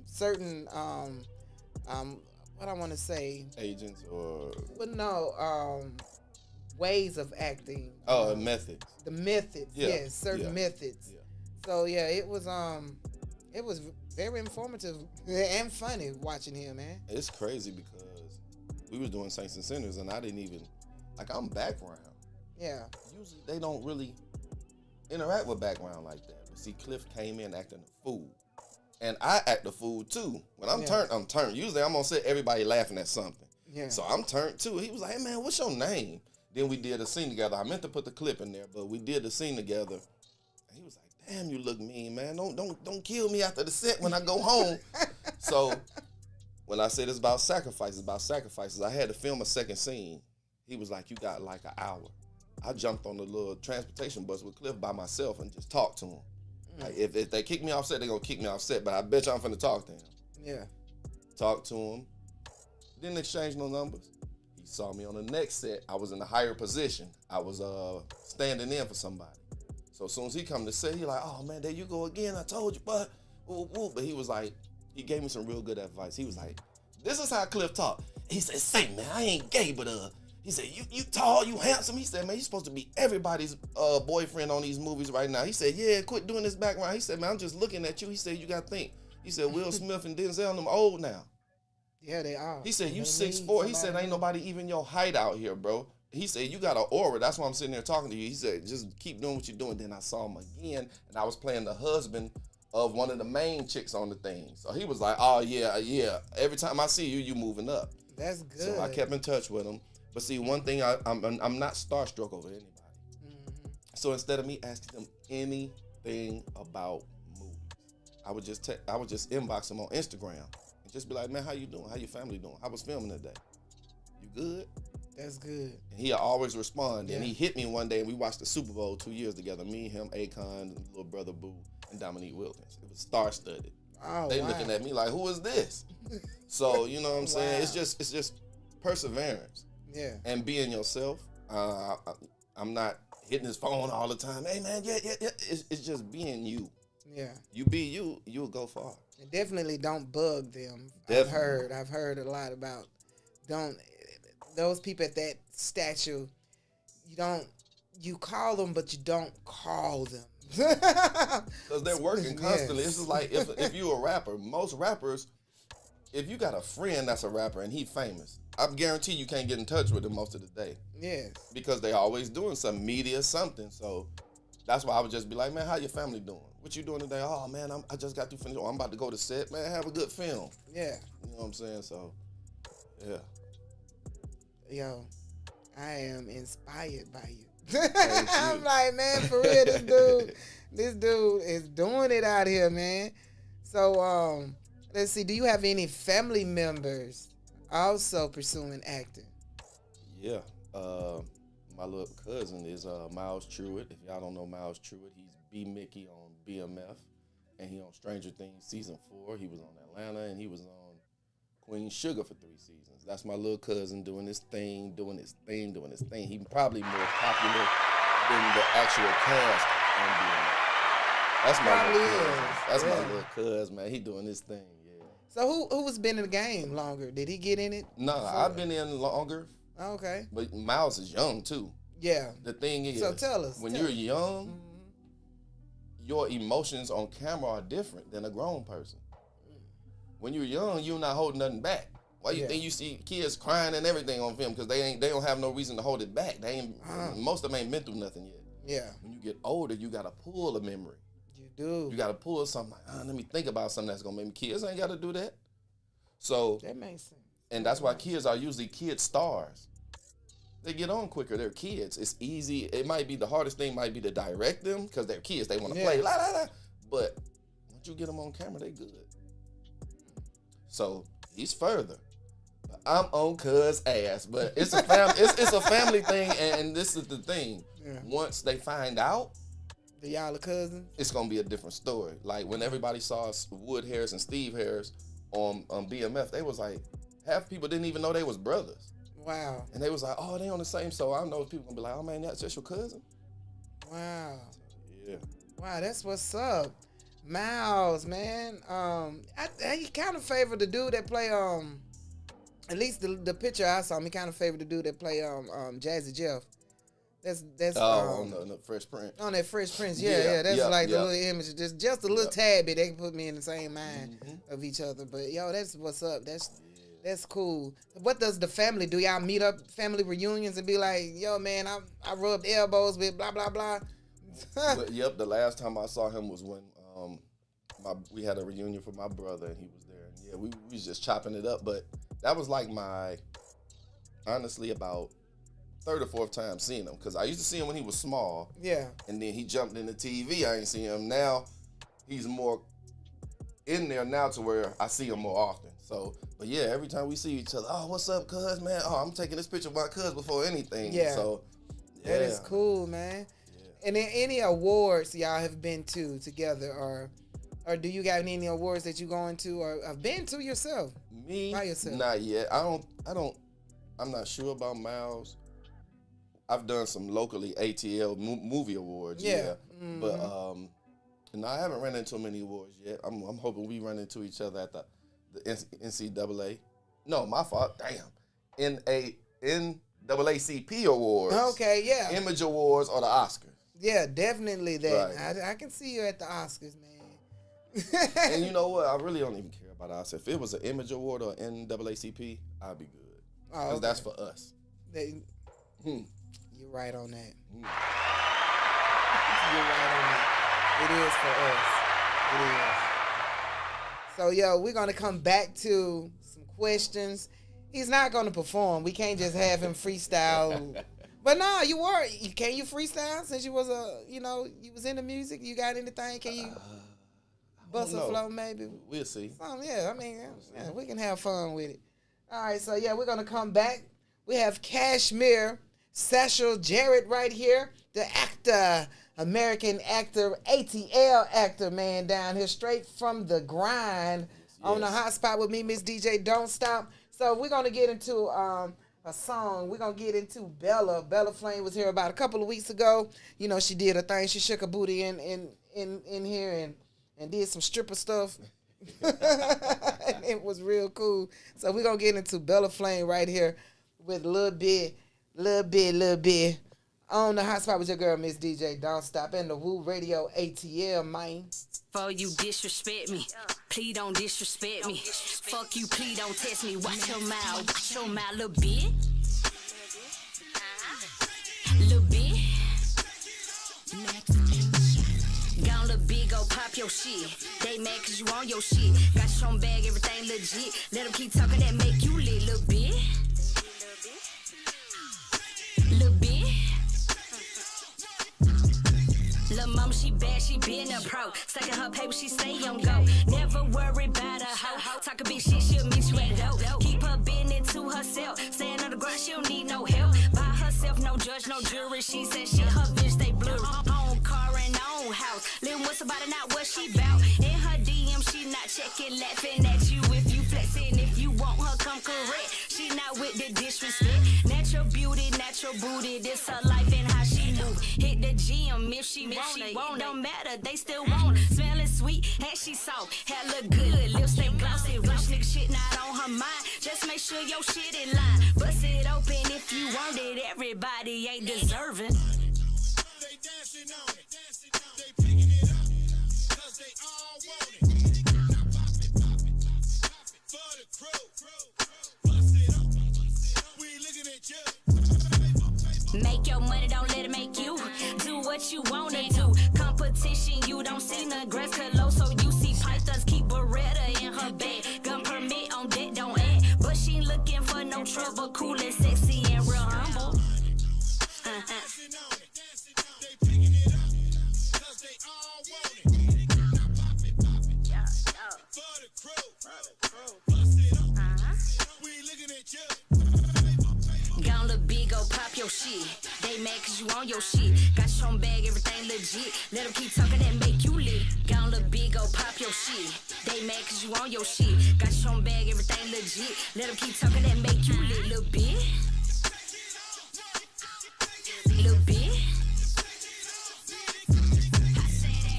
certain what I want to say, agents or ways of acting. Methods. The methods, yes, certain methods. Yeah. So it was very informative and funny watching him, man. It's crazy because we was doing Saints and Sinners, and I didn't even I'm background. Yeah. Usually They don't really interact with background like that. But see, Cliff came in acting a fool. And I act a fool too. When I'm turned, I'm turned. Usually I'm on set, everybody laughing at something. Yeah. So I'm turned too. He was like, hey man, what's your name? Then we did a scene together. I meant to put the clip in there, but we did the scene together. And he was like, damn, you look mean, man. Don't kill me after the set when I go home. So when I said it's about sacrifices, I had to film a second scene. He was like, you got like an hour. I jumped on the little transportation bus with Cliff by myself and just talked to him. Like if they kick me off set, they're going to kick me off set, but I bet you I'm finna talk to him. Yeah. Talk to him. Didn't exchange no numbers. He saw me on the next set. I was in a higher position. I was standing in for somebody. So as soon as he come to set, he like, oh man, there you go again. I told you, but But he was like, he gave me some real good advice. He was like, this is how Cliff talk. He said, say man, I ain't gay, but he said, you tall, you handsome. He said, man, you supposed to be everybody's boyfriend on these movies right now. He said, yeah, quit doing this background. He said, man, I'm just looking at you. He said, you got to think. He said, Will Smith and Denzel, them old now. Yeah, they are. He said, you 6'4". He said, ain't nobody even your height out here, bro. He said, you got an aura. That's why I'm sitting there talking to you. He said, just keep doing what you're doing. Then I saw him again, and I was playing the husband of one of the main chicks on the thing. So he was like, oh, yeah. Every time I see you, you moving up. That's good. So I kept in touch with him. But see, one thing, I'm not starstruck over anybody. Mm-hmm. So instead of me asking them anything about movies, I would just inbox them on Instagram and just be like, man, how you doing? How your family doing? I was filming today. You good? That's good. And he'll always respond. Yeah. And he hit me one day, and we watched the Super Bowl 2 years together. Me, him, Akon, little brother Boo, and Dominique Wilkins. It was star-studded. Oh, they looking at me like, who is this? So, you know what I'm saying? Wow. It's just perseverance. Yeah. And being yourself. I'm not hitting his phone all the time. Hey, man, yeah. It's just being you. Yeah. You be you, you'll go far. And definitely don't bug them. Definitely. I've heard a lot about those people at that stature, you call them, but you don't call them. Because they're working constantly. Yes. This is like if you're a rapper, most rappers, if you got a friend that's a rapper and he famous, I guarantee you can't get in touch with him most of the day. Yes. Because they always doing some media something. So that's why I would just be like, man, how your family doing? What you doing today? Oh, man, I just got through finishing. Oh, I'm about to go to set. Man, have a good film. Yeah. You know what I'm saying? So, yeah. Yo, I am inspired by you. I'm like, man, for real, this dude is doing it out here, man. So, let's see. Do you have any family members also pursuing acting? Yeah. My little cousin is Miles Truitt. If y'all don't know Miles Truitt, he's B. Mickey on BMF, and he on Stranger Things season 4. He was on Atlanta, and he was on Queen Sugar for 3 seasons. That's my little cousin doing his thing. He probably more popular than the actual cast on BMF. That's my little cousin. That's my little cousin, man. He doing his thing, yeah. So who has been in the game longer? Did he get in it? No, I've been in longer. Okay. But Miles is young, too. Yeah. The thing is, so tell us. When you're young, your emotions on camera are different than a grown person. When you're young, you're not holding nothing back. Why you think you see kids crying and everything on film? Because they don't have no reason to hold it back. Most of them ain't been through nothing yet. Yeah. When you get older, you gotta pull a memory. You do. You gotta pull something like, let me think about something that's gonna make me. Kids ain't gotta do that. So that makes sense. And that's why kids are usually kid stars. They get on quicker. They're kids. It's easy. It might be the hardest thing might be to direct them because they're kids. They want to play. La, la, la. But once you get them on camera, they good. So he's further. But I'm on cuz ass. But it's a it's a family thing, and this is the thing. Yeah. Once they find out that y'all are cousins, it's gonna be a different story. Like when everybody saw Wood Harris and Steve Harris on BMF, they was like, half people didn't even know they was brothers. Wow. And they was like, oh, they on the same show. I know people gonna be like, oh man, that's just your cousin. Wow. Yeah. Wow, that's what's up. Miles, man. He kind of favored the dude that play at least the picture I saw him, he kind of favored the dude that play Jazzy Jeff. That's on the Fresh Prince. On that Fresh Prince, yeah. That's the little image, just a little tad bit. They can put me in the same mind of each other. But yo, that's what's up. That's cool. What does the family do? Y'all meet up, family reunions, and be like, yo, man, I rubbed elbows with blah blah blah. Well, yep, the last time I saw him was when we had a reunion for my brother, and he was there. And yeah, we was just chopping it up. But that was like honestly, about third or fourth time seeing him, because I used to see him when he was small. Yeah. And then he jumped into TV. I ain't seen him. Now he's more in there now to where I see him more often. So, but yeah, every time we see each other, oh, what's up, cuz, man? Oh, I'm taking this picture of my cuz before anything. Yeah. So, yeah. That is cool, man. Yeah. And then any awards y'all have been to together, or do you got any awards that you going to or have been to yourself? Me? By yourself? Not yet. I'm not sure about Miles. I've done some locally ATL movie awards. Yeah. Mm-hmm. But no, I haven't run into many awards yet. I'm hoping we run into each other at the NCAA. No, my fault. Damn. NAACP awards. Okay, yeah. Image awards or the Oscars. Yeah, definitely that. Right. I can see you at the Oscars, man. And you know what? I really don't even care about the Oscars. If it was an Image Award or NAACP, I'd be good. Because okay. That's for us. You're right on that. You're right on that. It is for us. It is. So, yo, we're going to come back to some questions. He's not going to perform. We can't just have him freestyle. But no, can you freestyle since you was you was into music? You got anything? Can you bust a flow maybe? We'll see. Yeah, I mean, we can have fun with it. All right, so yeah, we're going to come back. We have Kashmir Satchel-Jarrett right here, the actor, American actor, ATL actor, man, down here, straight from the grind. Yes. On the HOTSPOT with me, Miss DJ Don't Stop. So we're going to get into a song. We're going to get into Bella. Bella Flame was here about a couple of weeks ago. You know, she did her thing. She shook her booty in here and did some stripper stuff. It was real cool. So we're going to get into Bella Flame right here with a little bit. On the HOTSPOT with your girl, Miss DJ Don't Stop, and the Woo Radio ATL, man. For you disrespect me, please don't disrespect me. Fuck you, please don't test me. Watch your mouth, little bit. Little bit. Gone little big, go pop your shit. They mad cause you on your shit. Got your own bag, everything legit. Let them keep talking, that make you lit, little bit. Little bit. Lil' mama, she bad, she been a pro. Stacking her paper, she stay on go. Never worry about a hoe. Talk a big shit, she'll meet you at the door. Keep her business to herself. Staying on the ground, she don't need no help. By herself, no judge, no jury. She said she her bitch, stay blurry. Own car and own house. Living with somebody, not what she bout. In her DM, she not checking, laughing at you if you flexing. If you want her, come correct. She not with the disrespect. Natural beauty, natural booty. This her life and how she move. Hit the gym if she want. Don't matter, they still want it. Smelling sweet, and she soft. Hair look good, lips stay glossy. Rich nigga shit not on her mind. Just make sure your shit in line. Bust it open if you want it. Everybody ain't deserving. They dancing on it. They picking it up. Cause they all want it. Pop it. For the crew. Bust it up. We looking at you. Make your money, don't let it make you. Do what you wanna do. Competition, you don't see none. Grass cut low, so you see pythons. Keep Beretta in her bed. Gun permit on deck, don't add. But she ain't looking for no trouble. Cool and sexy and real humble. Gone look big, go pop your shit. They mad cause you on your shit. Got your own bag, everything legit. Let them keep talking, that make you lit. Gone look big, go pop your shit. They They mad cause you on your shit. Got your own bag, everything legit. Let them keep talking that make you lit, little bit. Little bit.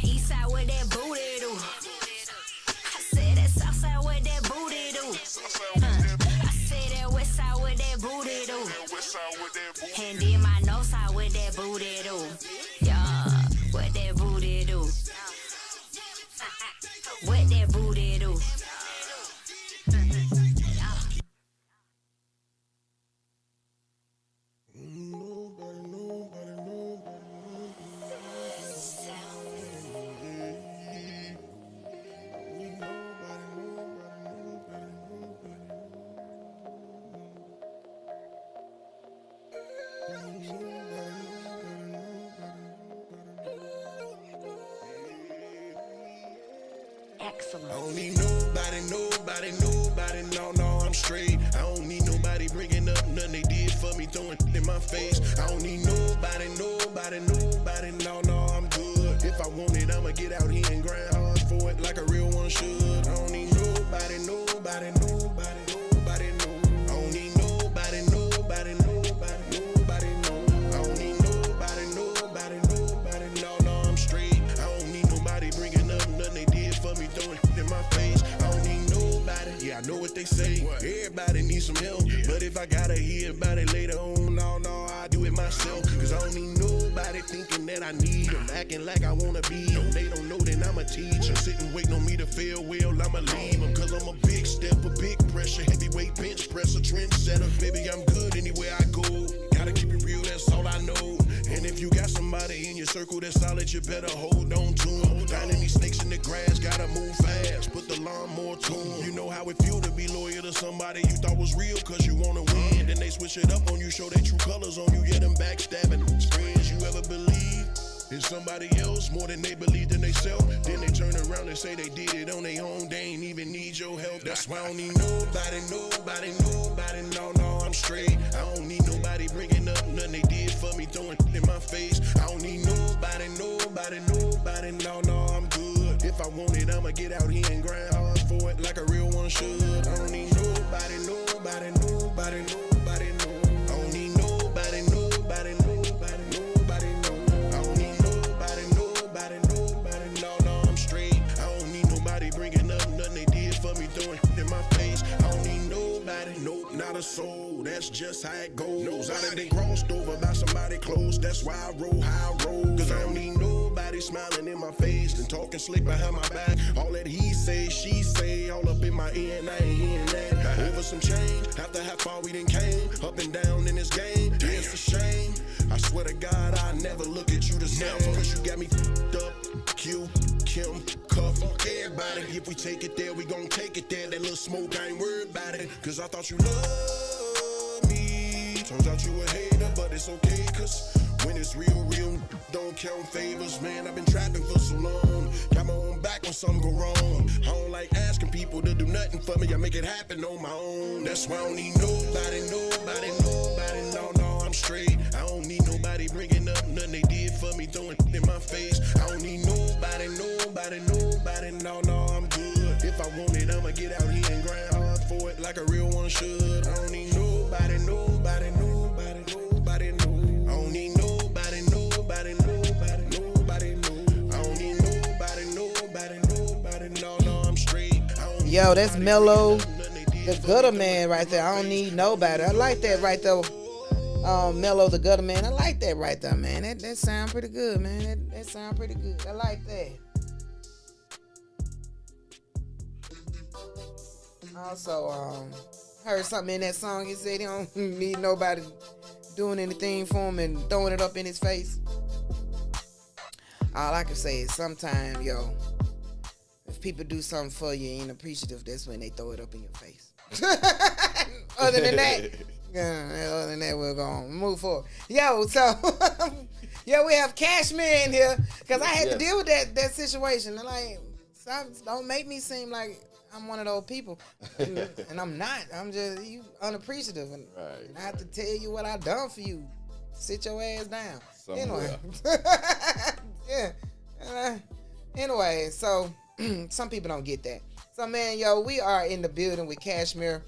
East side with that booty do. I said that south side with that booty do. I said that west side with that booty do. And then my north side with that booty do. Yeah, what that booty do? What that booty do? Excellent. I don't need nobody, no, I'm straight. I don't need nobody bringing up nothing they did for me, throwing in my face. I don't need nobody, no, I'm good. If I want it, I'ma get out here and grind hard for it like a real one should. I don't need nobody, no. I don't need nobody, no. I don't need nobody, no, I'm straight. I don't need nobody bringing up nothing they did for me, throwing it in my face. I don't need nobody. Yeah, I know what they say. Everybody needs some help. But if I gotta hear about it later on, no, I do it myself. Cause I don't need nobody thinking that I need them, acting like I wanna be them. They don't know that I'm a teacher. Sitting waiting on me to fail well, I'ma leave them. Cause I'm a big stepper, big pressure, heavyweight bench presser, trendsetter. Baby, I'm good anywhere I go. Gotta keep it real, that's all I know. And if you got somebody in your circle that's solid, you better hold on to them. Finding these snakes in the grass, gotta move fast. Put the lawnmower to them. You know how it feel to be loyal to somebody you thought was real cause you wanna win. Then they switch it up on you, show their true colors on you, yeah, them backstabbing. Friends you ever believe in somebody else more than they believed in themselves. Then they turn around and say they did it on their own. They ain't even need your help. That's why I don't need nobody, no, I'm straight. I don't need nobody bringing up nothing they did for me, throwing it in my face. I don't need nobody, no, I'm good. If I want it, I'ma get out here and grind hard for it like a real one should. I don't need nobody, no. I don't need nobody, no. I don't need nobody, no, I'm straight. I don't need nobody bringing up nothing they did for me, throwing it in my face. I don't need nobody, nope, not a soul. That's just how it goes. I done been crossed over by somebody close. That's why I roll how I roll. Cause I don't need nobody smiling in my face and talking slick behind my back. All that he say, she say, all up in my ear and I ain't hearing that. Over some change, after how far we done came, up and down in this game. It's a shame. I swear to God, I never look at you the same. Cause you got me f***ed up. Q, Kim, Cuff, everybody. If we take it there, we gon' take it there. That little smoke, I ain't worried about it. Cause I thought you loved me. Turns out you a hater, but it's okay. Cause when it's real, don't count favors. Man, I've been trapping for so long. Got my own back when something go wrong. I don't like asking people to do nothing for me. I make it happen on my own. That's why I don't need nobody, no, I'm straight. I don't need nobody bringing up nothing they did for me, throwing it in my face. I don't need nobody, no, I'm good. If I want it, I'ma get out here and grind hard for it like a real one should. I don't need nobody, no. I don't need nobody, no. I don't need nobody, no, I'm straight. Yo, that's Mellow, the gutter man right there. I don't need nobody. I like that right there. Mellow, the gutter man. I like that right there, man. That sound pretty good, man. That sound pretty good. I like that. Also, heard something in that song. He said he don't need nobody doing anything for him and throwing it up in his face. All I can say is sometimes, yo, if people do something for you and ain't appreciative, that's when they throw it up in your face. Other than that, we'll go on. Move forward. Yo, so, we have Kashmir in here because I had to deal with that situation. And like, don't make me seem like I'm one of those people. And I'm not. I'm just you unappreciative. And I have to tell you what I done for you. Sit your ass down. Anyway. Yeah. Anyway, so some people don't get that. So, man, yo, we are in the building with Kashmir.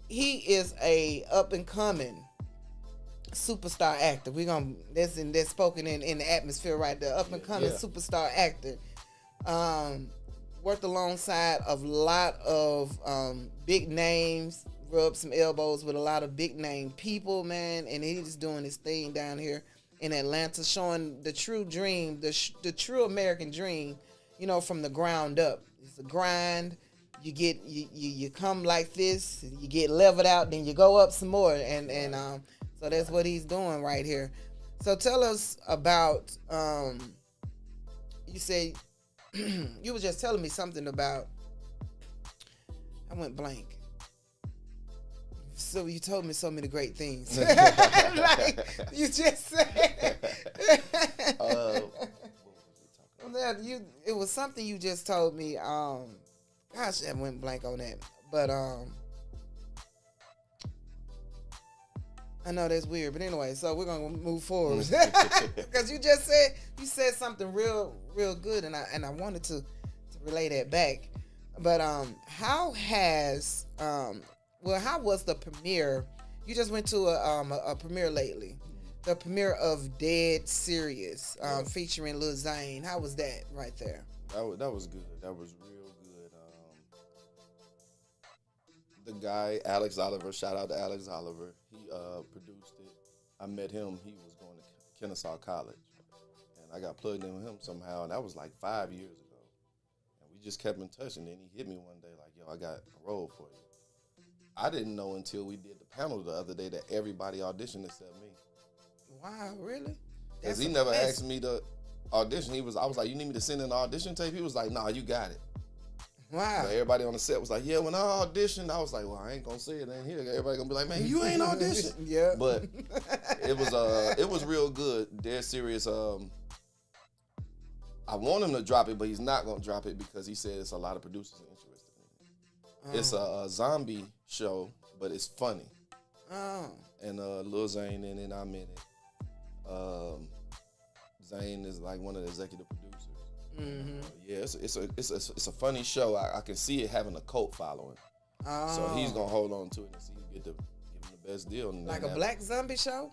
He is a up and coming superstar actor. We're gonna that's spoken in the atmosphere right there. Up and coming superstar actor. Worked alongside a lot of big names, rubbed some elbows with a lot of big name people, man, and he's doing his thing down here in Atlanta, showing the true dream, the true American dream, you know, from the ground up. It's a grind. You get you come like this, you get leveled out, then you go up some more, and so that's what he's doing right here. So tell us about you say you were just telling me something about, I went blank. So you told me so many great things. Like you just said. It was something you just told me. Gosh, I went blank on that. But I know that's weird. But anyway, so we're gonna move forward because you said something real good, and I wanted to relay that back. But how was the premiere? You just went to a premiere lately. The premiere of Dead Serious, featuring Lil Zane. How was that right there? That was good. That was real good. The guy, Alex Oliver, shout out to Alex Oliver. He produced it. I met him. He was going to Kennesaw College. And I got plugged in with him somehow, and that was like 5 years ago. And we just kept in touch, and then he hit me one day like, yo, I got a role for you. I didn't know until we did the panel the other day that everybody auditioned except me. Wow, really? Because he never asked me to audition. I was like, you need me to send in an audition tape? He was like, nah, you got it. Wow. So everybody on the set was like, yeah, when I auditioned, I was like, well, I ain't gonna say it in here. Everybody gonna be like, man, you ain't auditioned. Yeah. But it was real good. Dead Serious. I want him to drop it, but he's not gonna drop it because he said it's a lot of producers interested in it. It's a zombie show, but it's funny. Oh. And Lil Zane in it, I'm in it. Zane is like one of the executive producers. Mm-hmm. Yeah, it's a funny show. I can see it having a cult following. Oh. So he's gonna hold on to it and see if he give him the best deal. Like a black zombie show?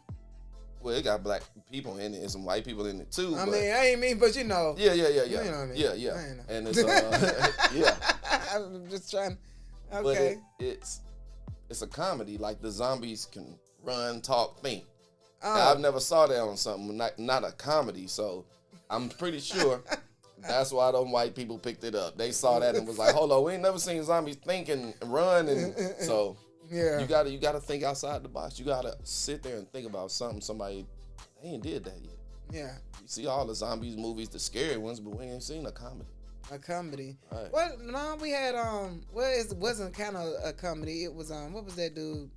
Well, it got black people in it and some white people in it too. I mean, I ain't mean, but you know. Yeah. You know what I mean? Yeah. And it's yeah. I'm just trying. Okay. But it's a comedy. Like the zombies can run, talk, think. Oh. Now, I've never saw that on something, not a comedy. So I'm pretty sure that's why them white people picked it up. They saw that and was like, hold on, we ain't never seen zombies think and run. And so yeah, you gotta think outside the box. You gotta sit there and think about somebody they ain't did that yet. Yeah. You see all the zombies movies, the scary ones, but we ain't seen a comedy. A comedy. Right. Well, no, we had it wasn't kind of a comedy. It was what was that dude?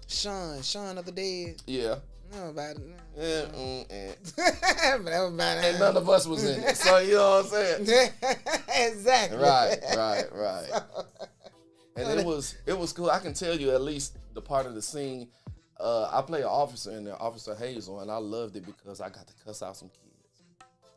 Shaun of the Dead. Yeah. No about it. But that was about it. And none of us was in it. So you know what I'm saying? Exactly. Right. And it was cool. I can tell you at least the part of the scene. I play an officer in there, Officer Hazel, and I loved it because I got to cuss out some kids.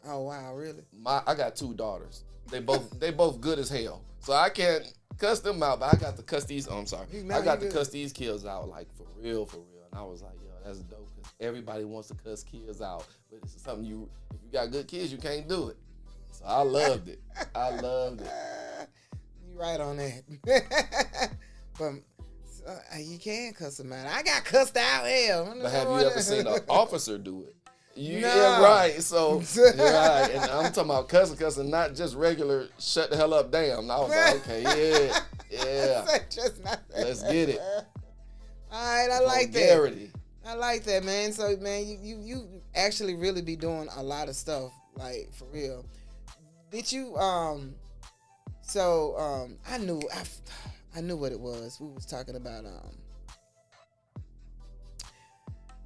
Oh wow, really? I got 2 daughters. They both good as hell. So I can't cuss them out, but I got to cuss these. Oh, I'm sorry. I got to cuss these kids out like for real. And I was like, yo, that's dope because everybody wants to cuss kids out, but it's something if you got good kids, you can't do it. So I loved it. You right on that. But you can cuss them out. I got cussed out. Hell. But have you ever seen an officer do it? No. Yeah, right. So, right. And I'm talking about cussing, not just regular shut the hell up, damn. And I was like, okay, yeah. Let's get it. All right, I like that. I like that, man. So, man, you actually really be doing a lot of stuff, like, for real. Did you, I knew what it was. We was talking about,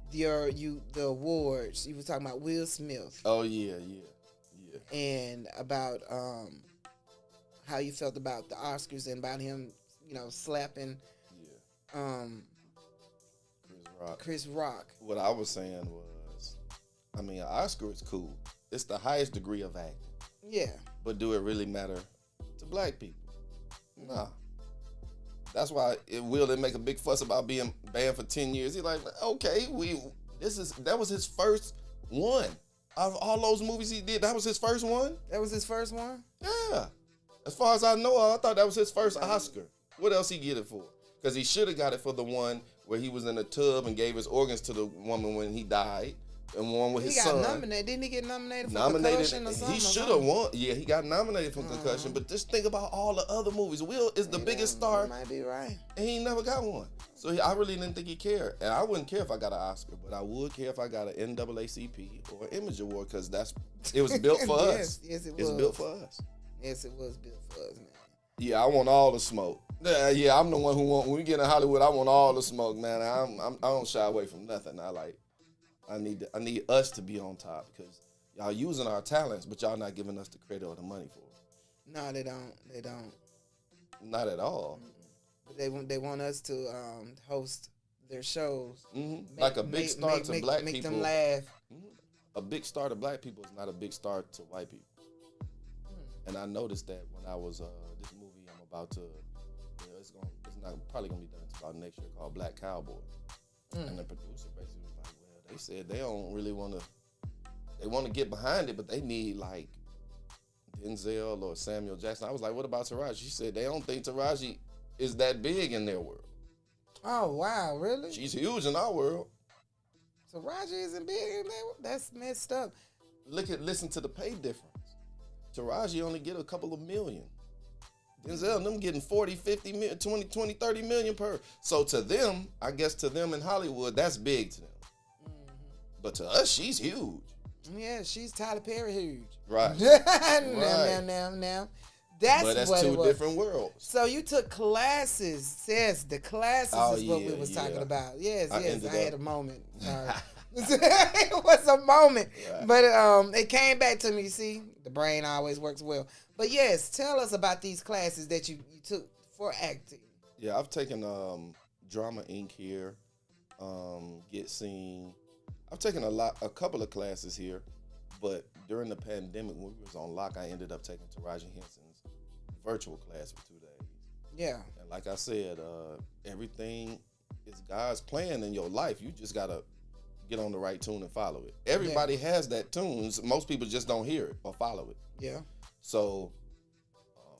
the awards. You was talking about Will Smith. Oh yeah. And about how you felt about the Oscars and about him, slapping Chris Rock. What I was saying was, I mean, an Oscar is cool. It's the highest degree of acting. Yeah. But do it really matter to black people? Nah. That's why Will didn't make a big fuss about being banned for 10 years. He's like, okay, that was his first one. Out of all those movies he did, that was his first one? That was his first one? Yeah. As far as I know, I thought that was his first Oscar. What else he get it for? Because he should have got it for the one where he was in a tub and gave his organs to the woman when he died. And one with his son. He got nominated. Didn't he get nominated for concussion or something? He should have won. Yeah, he got nominated for concussion. But just think about all the other movies. Will is the biggest star. You might be right. And he never got one. So I really didn't think he cared. And I wouldn't care if I got an Oscar, but I would care if I got an NAACP or an Image Award because it was built for us. Yes, it was. It's built for us. Yes, it was built for us, man. Yeah, I want all the smoke. Yeah, I'm the one who when we get in Hollywood, I want all the smoke, man. I don't shy away from nothing. I need us to be on top because y'all using our talents, but y'all not giving us the credit or the money for it. No, they don't. They don't. Not at all. But they want us to host their shows. Mm-hmm. Like a big star to black people. Make them laugh. Mm-hmm. A big star to black people is not a big star to white people. And I noticed that when I was this movie I'm about to, it's not probably gonna be done until about next year called Black Cowboy. And the producer basically was like, well, they said they don't really they want to get behind it, but they need like Denzel or Samuel Jackson. I was like, what about Taraji? She said they don't think Taraji is that big in their world. Oh wow, really? She's huge in our world. Taraji isn't big in their world? That's messed up. Listen to the pay difference. Taraji only get a couple of million. Denzel, them getting 40, 50 million, 20, 30 million per. So to them, I guess to them in Hollywood, that's big to them. Mm-hmm. But to us, she's huge. Yeah, she's Tyler Perry huge. Right. Now. That's two different worlds. So you took classes. Yes, the classes is what we was talking about. Yes, I had a moment. Sorry. It was a moment. Right. But it came back to me. You see, the brain always works well. But yes, tell us about these classes that you took for acting. Yeah, I've taken Drama Inc. here, Get Seen. I've taken a couple of classes here, but during the pandemic when we was on lock, I ended up taking Taraji Henson's virtual class for 2 days. Yeah. And like I said, everything is God's plan in your life. You just gotta get on the right tune and follow it. Everybody has that tune. Most people just don't hear it or follow it. Yeah. So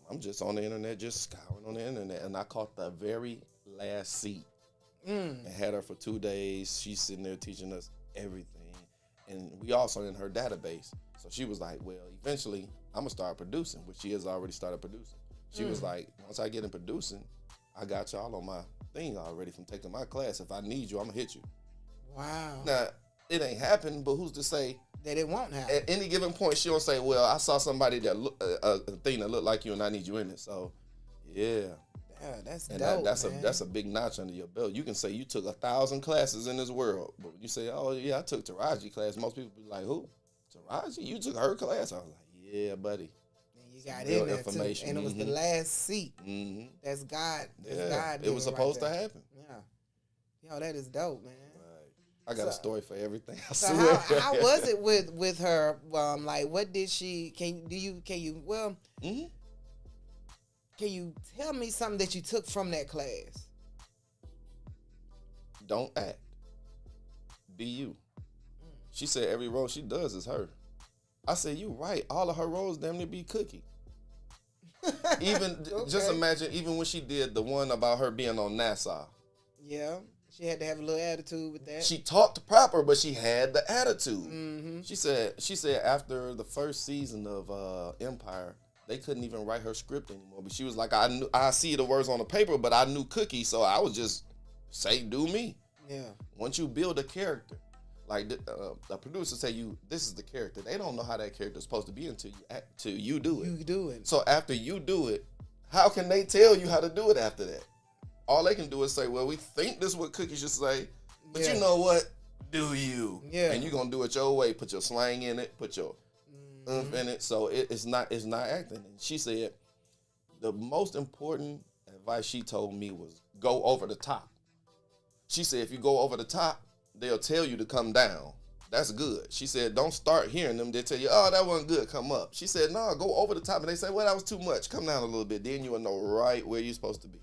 I'm just on the internet, just scouring on the internet, and I caught the very last seat. And had her for 2 days. She's sitting there teaching us everything. And we also in her database. So she was like, well, eventually I'm going to start producing, which she has already started producing. She was like, once I get in producing, I got y'all on my thing already from taking my class. If I need you, I'm going to hit you. Wow. Now, it ain't happened, but who's to say that it won't happen? At any given point, she don't say, well, I saw somebody that a thing that looked like you and I need you in it. So, yeah. Yeah, that's dope, that's a big notch under your belt. You can say you took 1,000 classes in this world, but when you say, oh, yeah, I took Taraji class, most people be like, who? Taraji? You took her class? I was like, yeah, buddy. And you got in there, too. And it was the last seat. Mm-hmm. That's God. God. It was supposed to happen. Yeah. Yo, that is dope, man. I got a story for everything. I so swear. how was it with her? Like, what did she? Can you? Can you tell me something that you took from that class? Don't act. Be you. She said every role she does is her. I said, you right. All of her roles damn near be Cookie. Just imagine, even when she did the one about her being on Nassau. Yeah. She had to have a little attitude with that. She talked proper, but she had the attitude. Mm-hmm. She said after the first season of Empire, they couldn't even write her script anymore. But she was like, I see the words on the paper, but I knew Cookie, so I was just say, do me. Yeah. Once you build a character, like the producer say this is the character. They don't know how that character is supposed to be until you do it. You do it. So after you do it, how can they tell you how to do it after that? All they can do is say, well, we think this is what Cookie should say, but you know what? Do you? Yeah. And you're going to do it your way. Put your slang in it. Put your oomph in it. So it's not acting. And she said the most important advice she told me was go over the top. She said if you go over the top, they'll tell you to come down. that's good. She said, don't start hearing them. They tell you, oh, that wasn't good, come up. She said, no, go over the top. And they say, well, that was too much. Come down a little bit. Then you will know right where you're supposed to be.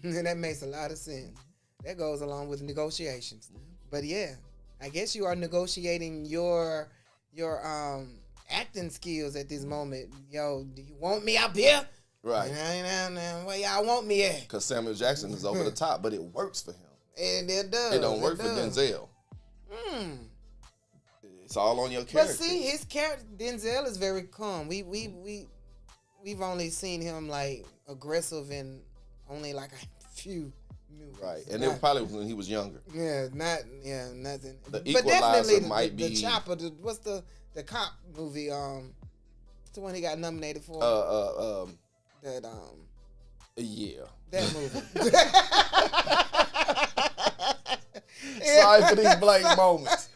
And that makes a lot of sense. That goes along with negotiations. But yeah, I guess you are negotiating your acting skills at this moment. Yo, do you want me up here? Right. Where y'all want me at? Because Samuel Jackson is over the top, but it works for him. And it does. It don't work for Denzel. It's all on your character. But see, his character Denzel is very calm. We've only seen him like aggressive in only like a few movies. Right, and it was probably when he was younger. Yeah, nothing. The But Equalizer definitely might the be Chopper. What's the cop movie? It's the one he got nominated for. Yeah. That movie. Sorry for these blank moments.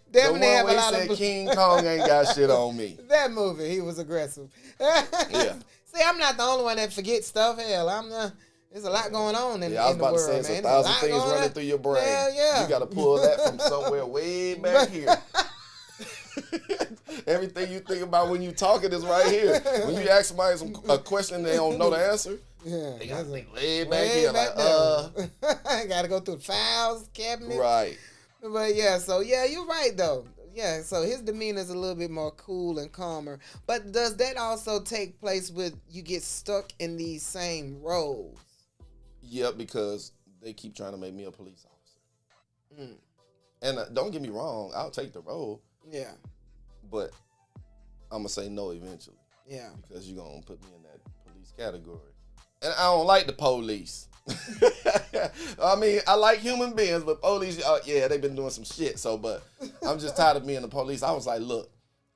Definitely the have one a where lot he said of King Kong ain't got shit on me. That movie, he was aggressive. Yeah. See, I'm not the only one that forgets stuff. Hell, there's a lot going on in, I was in the about world, to say, man. it's 1,000 things going running on. through your brain. Yeah. You got to pull that from somewhere way back here. Everything you think about when you talking is right here. When you ask somebody a question they don't know the answer, they got to think way back here. I got to go through the files, cabinet. Right. But yeah, so yeah, you're right though. Yeah, so his demeanor is a little bit more cool and calmer. But does that also take place with you get stuck in these same roles? Yeah, because they keep trying to make me a police officer. And don't get me wrong, I'll take the role. Yeah. But I'm going to say no eventually. Yeah. Because you're going to put me in that police category. And I don't like the police. I mean, I like human beings, but police, yeah, they've been doing some shit. So, but I'm just tired of being the police. I was like, look,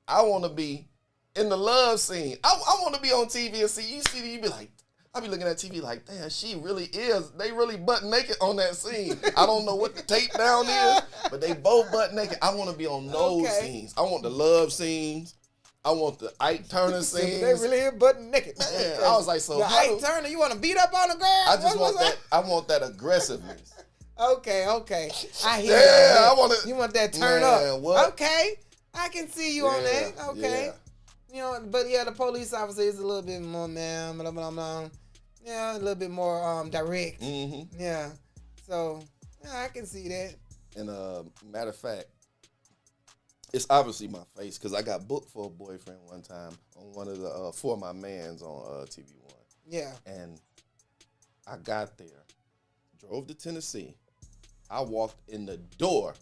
I want to be in the love scene. I want to be on TV and see, you be like, I be looking at TV like, damn, she really is. They really butt naked on that scene. I don't know what the takedown is, but they both butt naked. I want to be on those scenes. I want the love scenes. I want the Ike Turner scenes. They really is butt naked. Man, I was like, so the Ike Turner, you want to beat up on the girl? I just want that. I want that aggressiveness. Okay. I hear Yeah, I want to. You want that turn up? What? Okay, I can see you on that. Okay. Yeah. You know, but yeah, the police officer is a little bit more, man, blah, blah, blah. Yeah, a little bit more direct. Mm-hmm. Yeah. So, yeah, I can see that. And matter of fact, it's obviously my face because I got booked for a boyfriend one time on one of the For My Mans on TV One. Yeah. And I got there, drove to Tennessee. I walked in the door,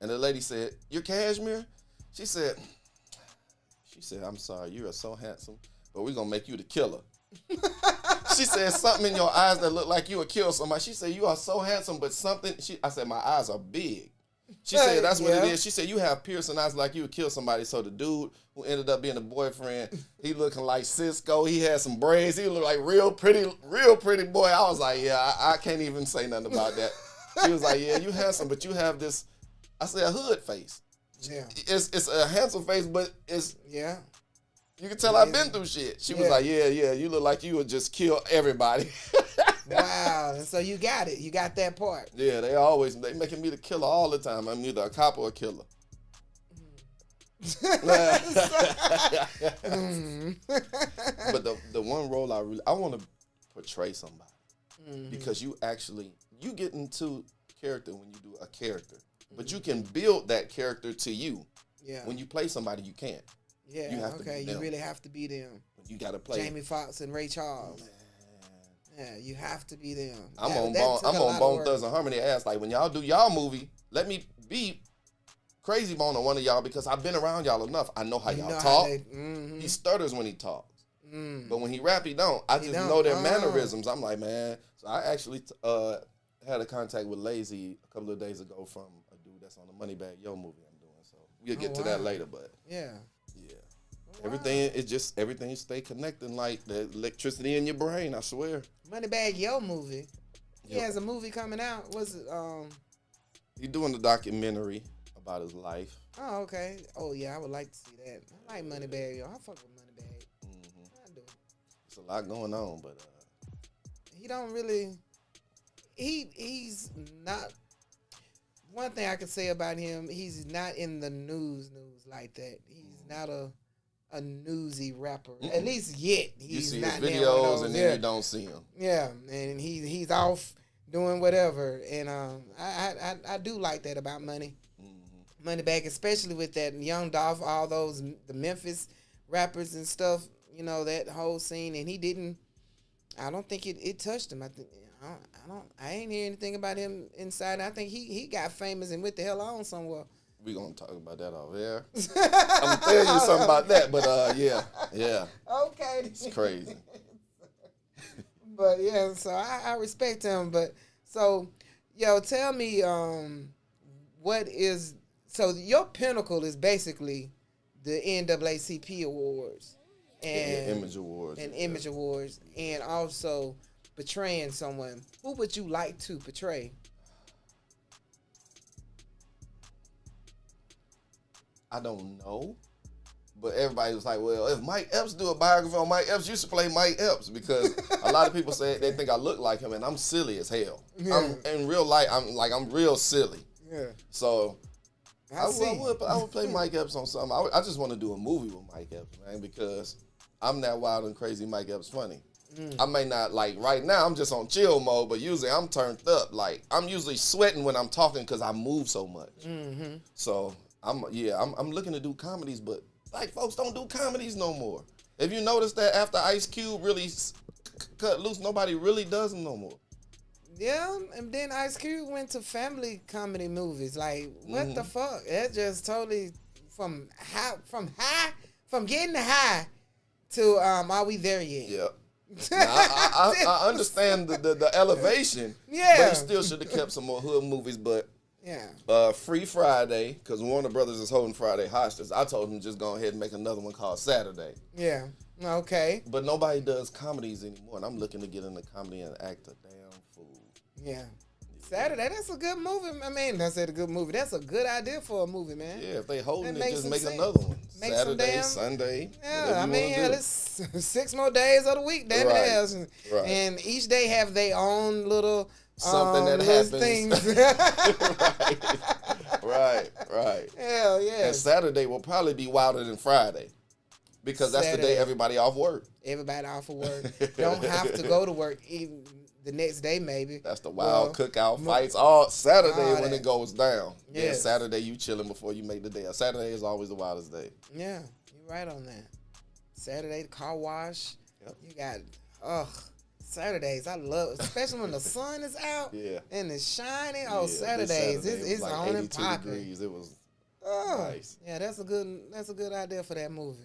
and the lady said, "You're Kashmir?" She said, "I'm sorry, you are so handsome, but we're gonna make you the killer." She said something in your eyes that looked like you would kill somebody. She said, "You are so handsome, but something." I said, "My eyes are big." She said, "That's what it is." She said, "You have piercing eyes like you would kill somebody." So the dude who ended up being a boyfriend, he looking like Cisco. He had some braids. He looked like real pretty boy. I was like, yeah, I can't even say nothing about that. She was like, yeah, you handsome, but you have this, I said, a hood face. Yeah. It's a handsome face, but it's, yeah. You can tell I've been through shit. She was like, yeah, you look like you would just kill everybody. Wow. So you got it. You got that part. Yeah, they making me the killer all the time. I'm either a cop or a killer. But the one role I want to portray somebody because you get into character when you do a character, but you can build that character to you. Yeah. When you play somebody, you can't. Yeah. You have to be them. You really have to be them. You got to play Jamie Foxx and Ray Charles. Man. Yeah, you have to be them. I'm on Bone Thugs and Harmony ass. Like when y'all do y'all movie, let me be Crazy Bone on one of y'all because I've been around y'all enough. I know how y'all talk. He stutters when he talks. But when he rap, he don't. I just know their mannerisms. I'm like, man. So I actually had a contact with Lazy a couple of days ago from a dude that's on the Moneybag Yo movie I'm doing. So we'll get to that later. But yeah. Everything stay connected like the electricity in your brain, I swear. Moneybag Yo movie. He has a movie coming out. What's it? He doing the documentary about his life. Oh, okay. Oh yeah, I would like to see that. I like Moneybag Yo. I fuck with Moneybag. I do. It's a lot going on, but he don't really. He's not. one thing I can say about him, he's not in the news like that. He's not a newsy rapper. At least yet. You see not his now one of videos those. and then you don't see him. Yeah, and he's off doing whatever. And I do like that about Money. Moneybagg, especially with that Young Dolph, all those the Memphis rappers and stuff, you know, that whole scene. And he didn't. I don't think it touched him. I ain't hear anything about him inside. I think he got famous and went the hell on somewhere. We gonna talk about that off air. I'm gonna tell you something about that, but yeah. Okay. It's crazy. But yeah, so I respect him. But so, yo, tell me, what is so your pinnacle is basically the NAACP awards and Image Awards and Image Awards, and also portraying someone. Who would you like to portray? I don't know, but everybody was like, well, if Mike Epps do a biography on Mike Epps, you should play Mike Epps, because a lot of people say they think I look like him, and I'm silly as hell. Yeah. In real life, I'm real silly. Yeah. So I see. would play Mike Epps on something. I just want to do a movie with Mike Epps, man, because I'm that wild and crazy Mike Epps funny. I may not, like, right now, I'm just on chill mode, but usually I'm turned up. Like, I'm usually sweating when I'm talking because I move so much. Mm-hmm. So, I'm looking to do comedies, but black folks don't do comedies no more. If you notice that after Ice Cube really cut loose, nobody really does them no more. Yeah, and then Ice Cube went to family comedy movies. Like, what the fuck? That just totally from getting high to Are We There Yet? Yeah. Now, I understand the elevation. Yeah. But he still should have kept some more hood movies. But Free Friday, because Warner Brothers is holding Friday hostage. I told him just go ahead and make another one called Saturday. Yeah. Okay. But nobody does comedies anymore, and I'm looking to get into comedy and act a damn fool. Yeah. Saturday, that's a good movie. I mean, I said a good movie. That's a good idea for a movie, man. Yeah, if they holding That it, just make sense. another one. Make Saturday, Sunday. Yeah, I mean, hell, it's 6 more days of the week, damn it else. Right. And each day have their own little something that little happens. things. Right. Hell yeah. And Saturday will probably be wilder than Friday, because that's the day everybody off work. Everybody off of work. Don't have to go to work even the next day, maybe. That's the wild cookout fights all Saturday all when that. it goes down. Yeah, Yes. Saturday you chilling before you make the day. Saturday is always the wildest day. Yeah, you're right on that. Saturday, the car wash. Yep. You got, Saturdays. I love, especially when the sun is out and it's shining. Oh, Yeah, Saturdays. this Saturday, It's like on and 82 popping. degrees. It was nice. Yeah, that's a good idea for that movie.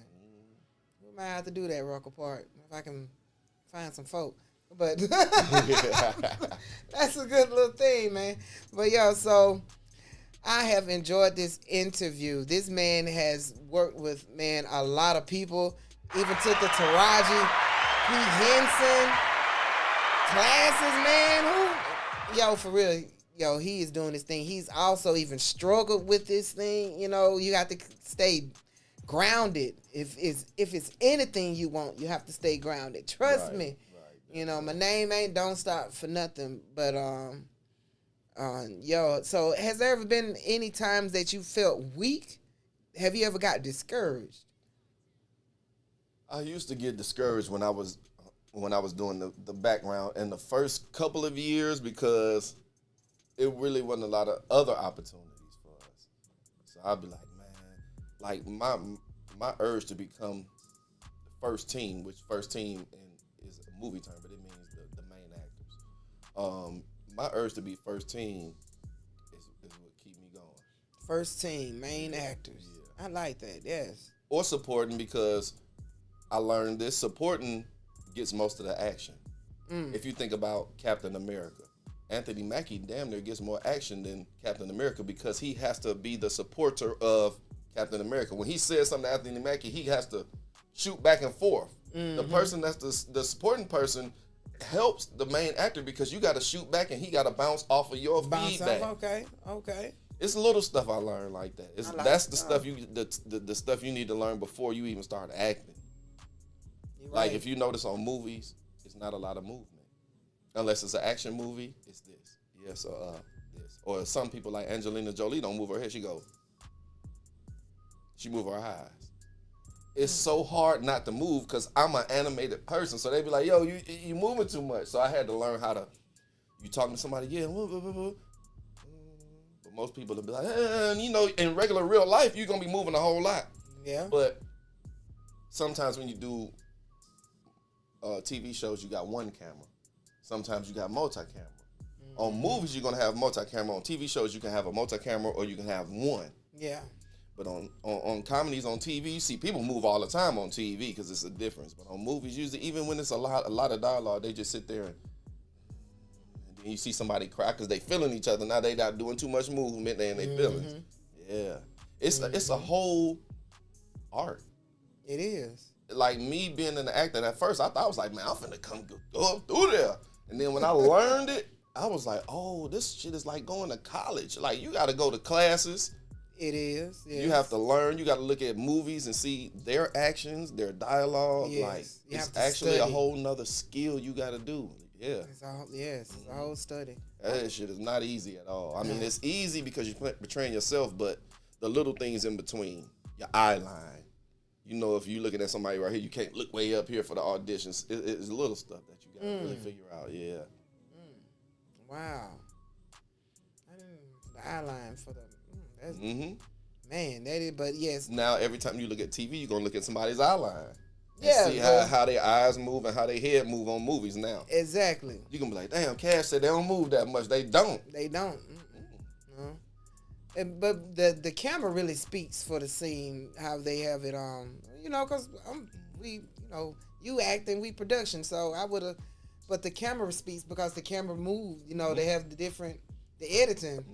We might have to do that, Rucker Park, if I can find some folk. But that's a good little thing, man. But yo, so I have enjoyed this interview. This man has worked with, man, a lot of people. Even took the Taraji P. Henson classes, man. Yo, for real. Yo, he is doing this thing. He's also even struggled with this thing. You know, you have to stay grounded. If it's anything you want, you have to stay grounded. Trust me. You know, my name ain't Don't Stop for nothing. But yo, so has there ever been any times that you felt weak? Have you ever got discouraged? I used to get discouraged when I was doing the background in the first couple of years, because it really wasn't a lot of other opportunities for us. So I'd be like, man, like my urge to become the first team, which first team is a movie term, but it means the main actors. My urge to be first team is what keep me going. First team, main actors. Yeah. I like that, yes. Or supporting, because I learned this, supporting gets most of the action. If you think about Captain America, Anthony Mackie damn near gets more action than Captain America, because he has to be the supporter of Captain America. When he says something to Anthony Mackie, he has to shoot back and forth. The person that's the supporting person helps the main actor, because you got to shoot back and he got to bounce off of your feedback. Okay. It's little stuff I learned like that. That's the stuff the stuff you need to learn before you even start acting. Right. Like if you notice on movies, it's not a lot of movement. Unless it's an action movie, it's this. Yeah, so this. Or some people like Angelina Jolie don't move her head. She move her eyes. It's so hard not to move because I'm an animated person. So they be like, yo, you moving too much. So I had to learn how to, you talking to somebody, yeah, but most people will be like, you know, in regular real life, you're going to be moving a whole lot. Yeah. But sometimes when you do TV shows, you got one camera. Sometimes you got multi-camera. On movies, you're going to have multi-camera. On TV shows, you can have a multi-camera or you can have one. Yeah. But on comedies on TV, you see people move all the time on TV because it's a difference. But on movies, usually, even when it's a lot of dialogue, they just sit there and then you see somebody cry because they feeling each other. Now they not doing too much movement and they feelings. Yeah. It's a whole art. It is. Like me being an actor, at first I thought I was like, man, I'm finna come go up through there. And then when I learned it, I was like, oh, this shit is like going to college. Like you got to go to classes. It is. Yes. You have to learn. You got to look at movies and see their actions, their dialogue. Yes. Like You it's have to actually study. a whole nother skill you got to do. Yeah. It's a whole study. That shit is not easy at all. I mean, it's easy because you're portraying yourself, but the little things in between, your eye line. You know, if you're looking at somebody right here, you can't look way up here for the auditions. It's little stuff that you got to really figure out. Yeah. Wow. The eye line for the that's man, that is. But yes, Now, every time you look at TV, you're gonna look at somebody's eye line. And Yeah, see but- how their eyes move and how their head move on movies now. exactly. You gonna be like, damn, Cash said they don't move that much. They don't. They don't. No. But the camera really speaks for the scene, how they have it you know, because you acting, we production, so I would have, but the camera speaks because the camera moved, you know, they have the editing,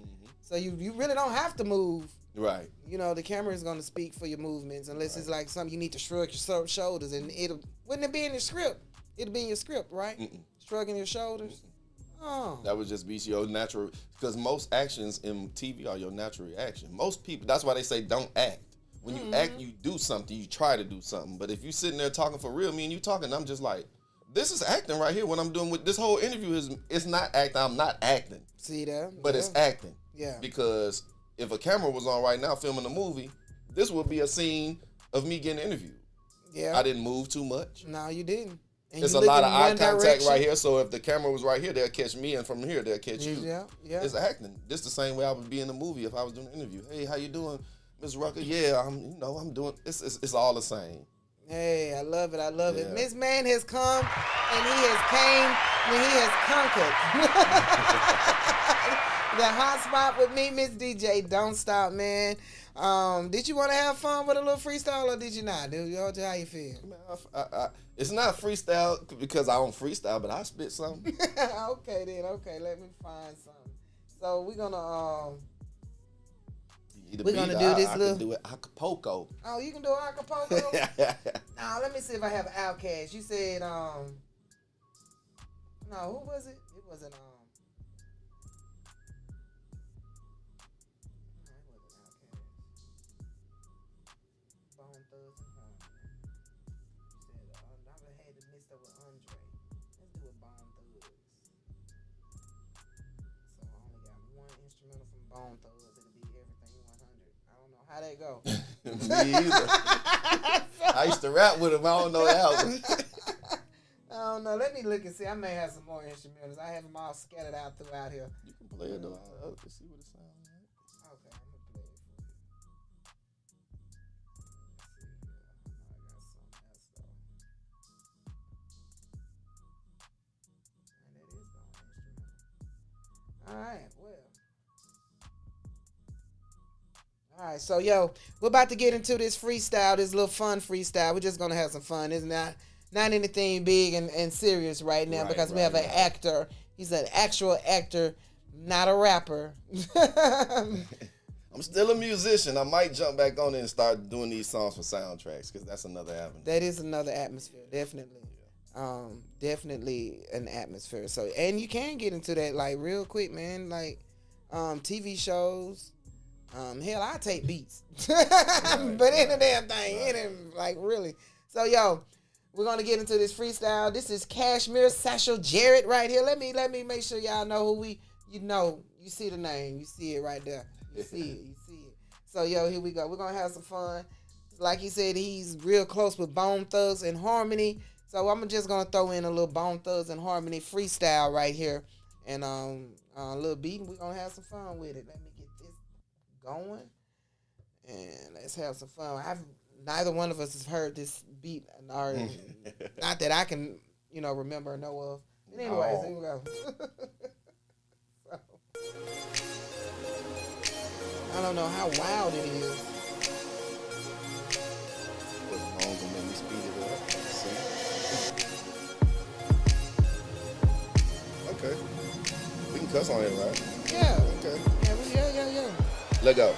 so you really don't have to move. Right. You know, the camera is going to speak for your movements unless it's like something you need to shrug your shoulders, and wouldn't it be in your script? It'll be in your script, right? Shrugging your shoulders. Oh. That would just be your natural, because most actions in TV are your natural reaction. Most people, that's why they say don't act. When you act, you do something, you try to do something. But if you sitting there talking for real, me and you talking, I'm just like, this is acting right here. What I'm doing with this whole interview it's not acting. I'm not acting. See that? But it's acting. Yeah. Because if a camera was on right now filming a movie, this would be a scene of me getting interviewed. Yeah. I didn't move too much. No, you didn't. And There's you a lot look of in eye one contact direction. right here, so if the camera was right here, they'll catch me, and from here, they'll catch you. Yeah. It's acting. This the same way I would be in the movie if I was doing an interview. Hey, how you doing, Miss Rucker? Yeah, I'm doing. It's all the same. Hey, I love it. I love it. Yeah. Miss Man has come, and he has came, and he has conquered. The hot spot with me, Miss DJ. Don't stop, man. Did you want to have fun with a little freestyle, or did you not? How you feel? Man, it's not freestyle because I don't freestyle, but I spit something. Okay, then. Okay, let me find something. So we're gonna do this I little. can do it Acapulco. Oh, you can do Acapulco. Now let me see if I have Outkast. You said no, who was it? It wasn't Bone Thugs and Harmony. You said I had to mix up with Andre. Let's do it Bone Thugs. So I only got one instrumental from Bone Thugs. It'll be Everything 100. I don't know how that go. Me either. I used to rap with him. I don't know the album. I don't know. Let me look and see. I may have some more instrumentals. I have them all scattered out throughout here. You can play it though. I'll see what it sounds like. Okay, I'm gonna play it for you. Let's see here. I know I got something else though. And that is the only instrumental. All right, well. All right, so yo, we're about to get into this freestyle, this little fun freestyle. We're just gonna have some fun. It's not anything big and serious right now because we have an actor. He's an actual actor, not a rapper. I'm still a musician. I might jump back on it and start doing these songs for soundtracks because that's another avenue. That is another atmosphere, definitely. Definitely an atmosphere. So, and you can get into that like real quick, man. Like TV shows. Hell, I take beats, but in the damn thing, it ain't like really. So, yo, we're gonna get into this freestyle. This is Kashmir Satchel-Jarrett right here. Let me make sure y'all know who you You see the name. You see it right there. You see it. You see it. So, yo, here we go. We're going to have some fun. Like he said, he's real close with Bone Thugs and Harmony. So I'm just going to throw in a little Bone Thugs and Harmony freestyle right here. And a little beat. We're going to have some fun with it. Let me get this going. And let's have some fun. Neither one of us has heard this beat. Or, not that I can, remember or know of. But anyways, here we go. So, I don't know how wild it is. What's wrong gonna make me speed it up? See? Okay. We can cuss on it, right? Yeah. Okay. Yeah. Let go.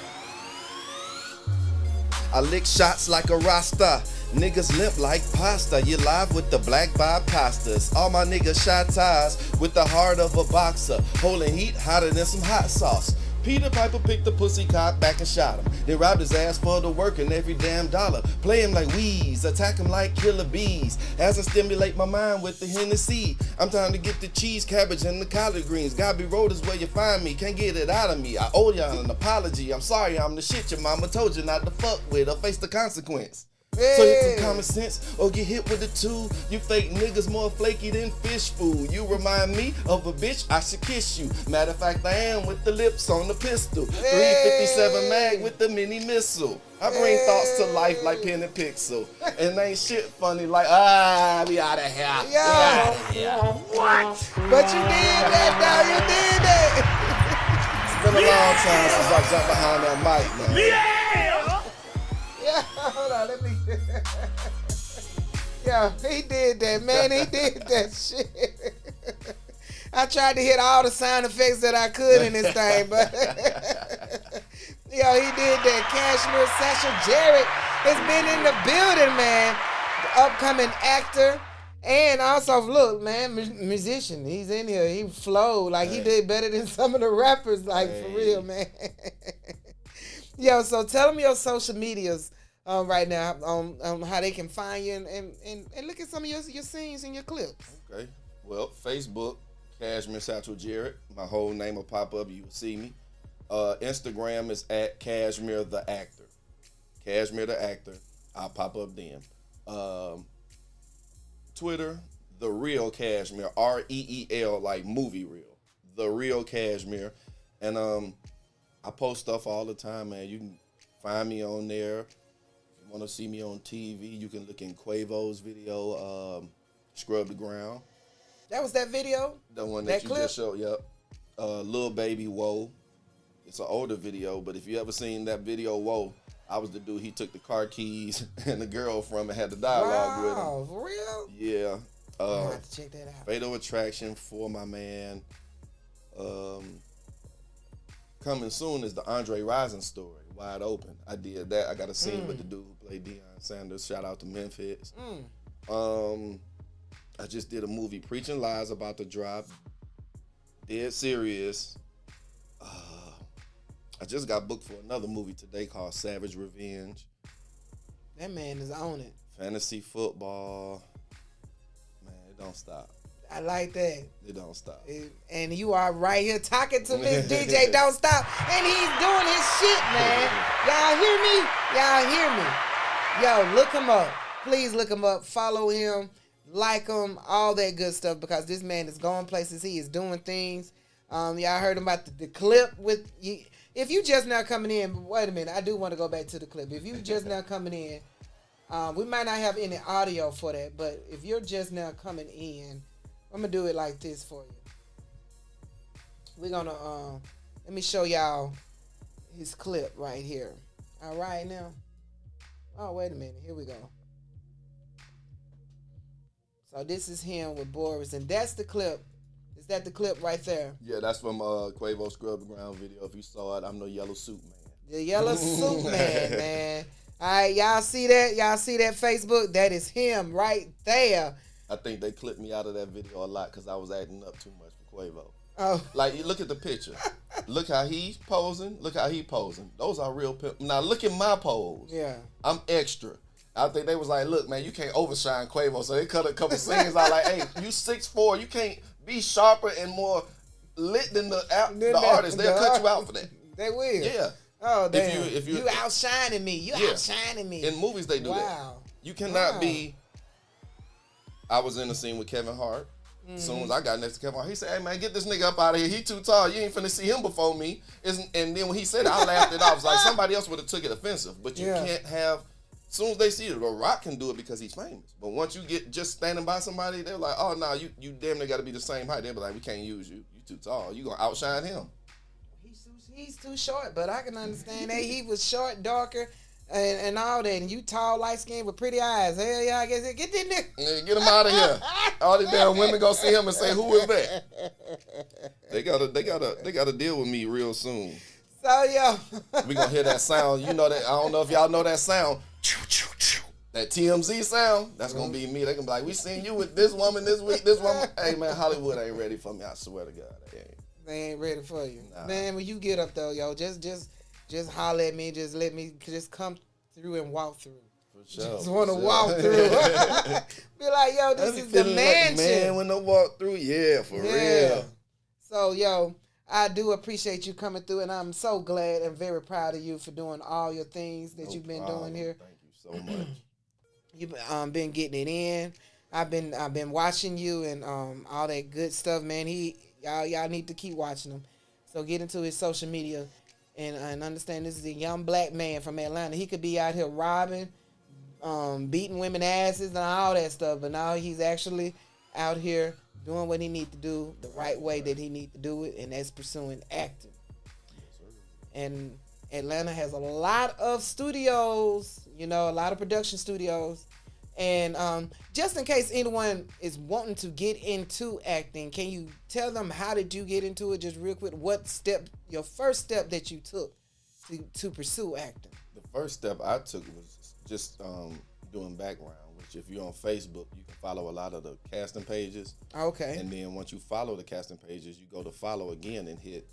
I lick shots like a Rasta. Niggas limp like pasta. You live with the black vibe pastas. All my niggas shot ties with the heart of a boxer. Holding heat hotter than some hot sauce. Peter Piper picked the pussy cop back and shot him. They robbed his ass for the work and every damn dollar. Play him like weeds, attack him like killer bees. As I stimulate my mind with the Hennessy, I'm trying to get the cheese, cabbage, and the collard greens. Gabby Road is where you find me, can't get it out of me. I owe y'all an apology, I'm sorry I'm the shit your mama told you not to fuck with or face the consequence. Hey. So hit some common sense or get hit with a two. You fake niggas more flaky than fish food. You remind me of a bitch, I should kiss you. Matter of fact, I am with the lips on the pistol. 357 mag with the mini missile. I bring thoughts to life like pen and pixel. And ain't shit funny like, we out of here. Yo. What? But you did that, dog. You did that. It's been a long time since I jumped behind that mic, man. Yeah, hold on, let me. Yeah, he did that, man. He did that shit. I tried to hit all the sound effects that I could in this thing, but yo, he did that. Kashmir Satchel-Jarrett has been in the building, man. The upcoming actor. And also, look, man, musician. He's in here. He flowed. Like, he did better than some of the rappers, like, for real, man. Yo, so tell them your social medias right now on how they can find you and look at some of your scenes and your clips. Okay. Well, Facebook, Kashmir Satchel-Jarrett. My whole name will pop up. You will see me. Instagram is at Kashmir the Actor. Kashmir the Actor. I'll pop up then. Twitter, The Real Kashmir. REEL, like movie real. The Real Kashmir. And I post stuff all the time, man. You can find me on there. If you want to see me on TV, you can look in Quavo's video, Scrub the Ground. That was that video? The one that you clip? just showed, yep. Lil Baby, Whoa. It's an older video, but if you ever seen that video, Whoa, I was the dude he took the car keys and the girl from and had the dialogue with him. Wow, for real? Yeah. I have to check that out. Fatal Attraction, For My Man. Coming soon is the Andre Rison story, Wide Open. I did that. I got a scene with the dude who played Deion Sanders. Shout out to Memphis. I just did a movie, Preaching Lies, about to drop. Dead serious. I just got booked for another movie today called Savage Revenge. That man is on it. Fantasy football. Man, it don't stop. I like that. It don't stop. And you are right here talking to Miss DJ Don't Stop. And he's doing his shit, man. Y'all hear me? Y'all hear me? Yo, look him up. Please look him up. Follow him. Like him. All that good stuff, because this man is going places. He is doing things. Y'all heard him about the clip with you. If you just now coming in, wait a minute. I do want to go back to the clip. If you just now coming in, we might not have any audio for that, but if you're just now coming in, I'm going to do it like this for you. We're going to, let me show y'all his clip right here. All right now. Oh, wait a minute. Here we go. So this is him with Boris, and that's the clip. Is that the clip right there? Yeah, that's from Quavo Scrub the Ground video. If you saw it, I'm the yellow suit man. The yellow suit man, man. All right, y'all see that? Y'all see that Facebook? That is him right there. I think they clipped me out of that video a lot because I was acting up too much for Quavo. Oh. Like, you look at the picture. Look how he's posing. Look how he posing. Those are real people. Now, look at my pose. Yeah. I'm extra. I think they was like, look, man, you can't overshine Quavo. So they cut a couple scenes out like, hey, you 6'4", you can't be sharper and more lit than the artist. They'll cut you out for that. They will. Yeah. Oh, damn. If you outshining me. You outshining me. In movies, they do that. You cannot be. I was in the scene with Kevin Hart. As soon as I got next to Kevin Hart, he said, "Hey man, get this nigga up out of here. He too tall. You ain't finna see him before me." And then when he said it, I laughed it off. I was like, somebody else would have took it offensive. But you can't have. As soon as they see it, The Rock can do it because he's famous. But once you get just standing by somebody, they're like, "Oh no, you damn near got to be the same height." They'll be like, "We can't use you. You too tall. You gonna outshine him." He's too short, but I can understand that he was short, darker. And all that, and you tall, light skinned with pretty eyes. Hell yeah, I guess get this nigga. Yeah, get him out of here. All these damn women gonna see him and say, "Who is that?" They gotta deal with me real soon. So yo, we gonna hear that sound. You know that? I don't know if y'all know that sound. That TMZ sound. That's gonna be me. They gonna be like, "We seen you with this woman this week. This woman." Hey man, Hollywood ain't ready for me. I swear to God, they ain't ready for you, man. When you get up though, yo, just holler at me. Just let me just come through and walk through. For sure. Just want to walk through. Be like, yo, this is the mansion. Like man, when I walk through, for real. So, yo, I do appreciate you coming through, and I'm so glad and very proud of you for doing all your things that you've been doing here. Thank you so much. You've been getting it in. I've been watching you and all that good stuff, man. Y'all need to keep watching him. So get into his social media. And understand this is a young black man from Atlanta. He could be out here robbing, beating women asses and all that stuff. But now he's actually out here doing what he needs to do the right way that he needs to do it. And that's pursuing acting. And Atlanta has a lot of studios, a lot of production studios. And just in case anyone is wanting to get into acting, can you tell them how did you get into it? Just real quick, your first step that you took to pursue acting? The first step I took was just doing background, which if you're on Facebook, you can follow a lot of the casting pages. Okay. And then once you follow the casting pages, you go to follow again and hit,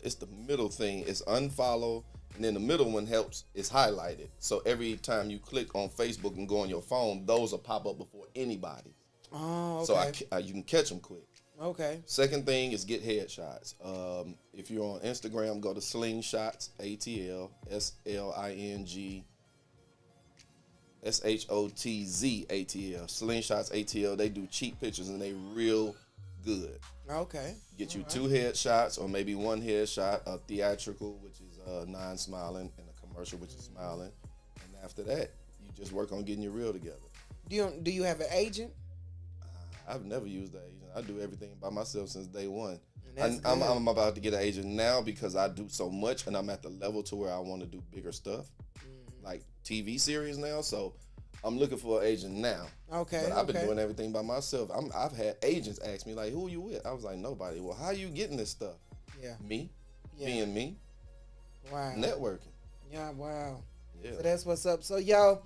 it's the middle thing, it's unfollow. And then the middle one it's highlighted. So every time you click on Facebook and go on your phone, those will pop up before anybody. Oh, okay. So you can catch them quick. Okay. Second thing is get headshots. If you're on Instagram, go to Slingshots, ATL, SLING, SHOTZ ATL. Slingshots ATL, they do cheap pictures and they real good. Okay. Get you 2 headshots or maybe 1 headshot, a theatrical, which is non-smiling, and a commercial, which is smiling. And after that, you just work on getting your reel together. Do you have an agent? I've never used an agent. I do everything by myself since day one. I'm about to get an agent now because I do so much, and I'm at the level to where I want to do bigger stuff, like TV series now. So I'm looking for an agent now. Okay. But I've been doing everything by myself. I've had agents ask me like, "Who are you with?" I was like, "Nobody." Well, how are you getting this stuff? Yeah. Me. Being me. Wow. Networking. Yeah. Wow. Yeah. So that's what's up. So yo,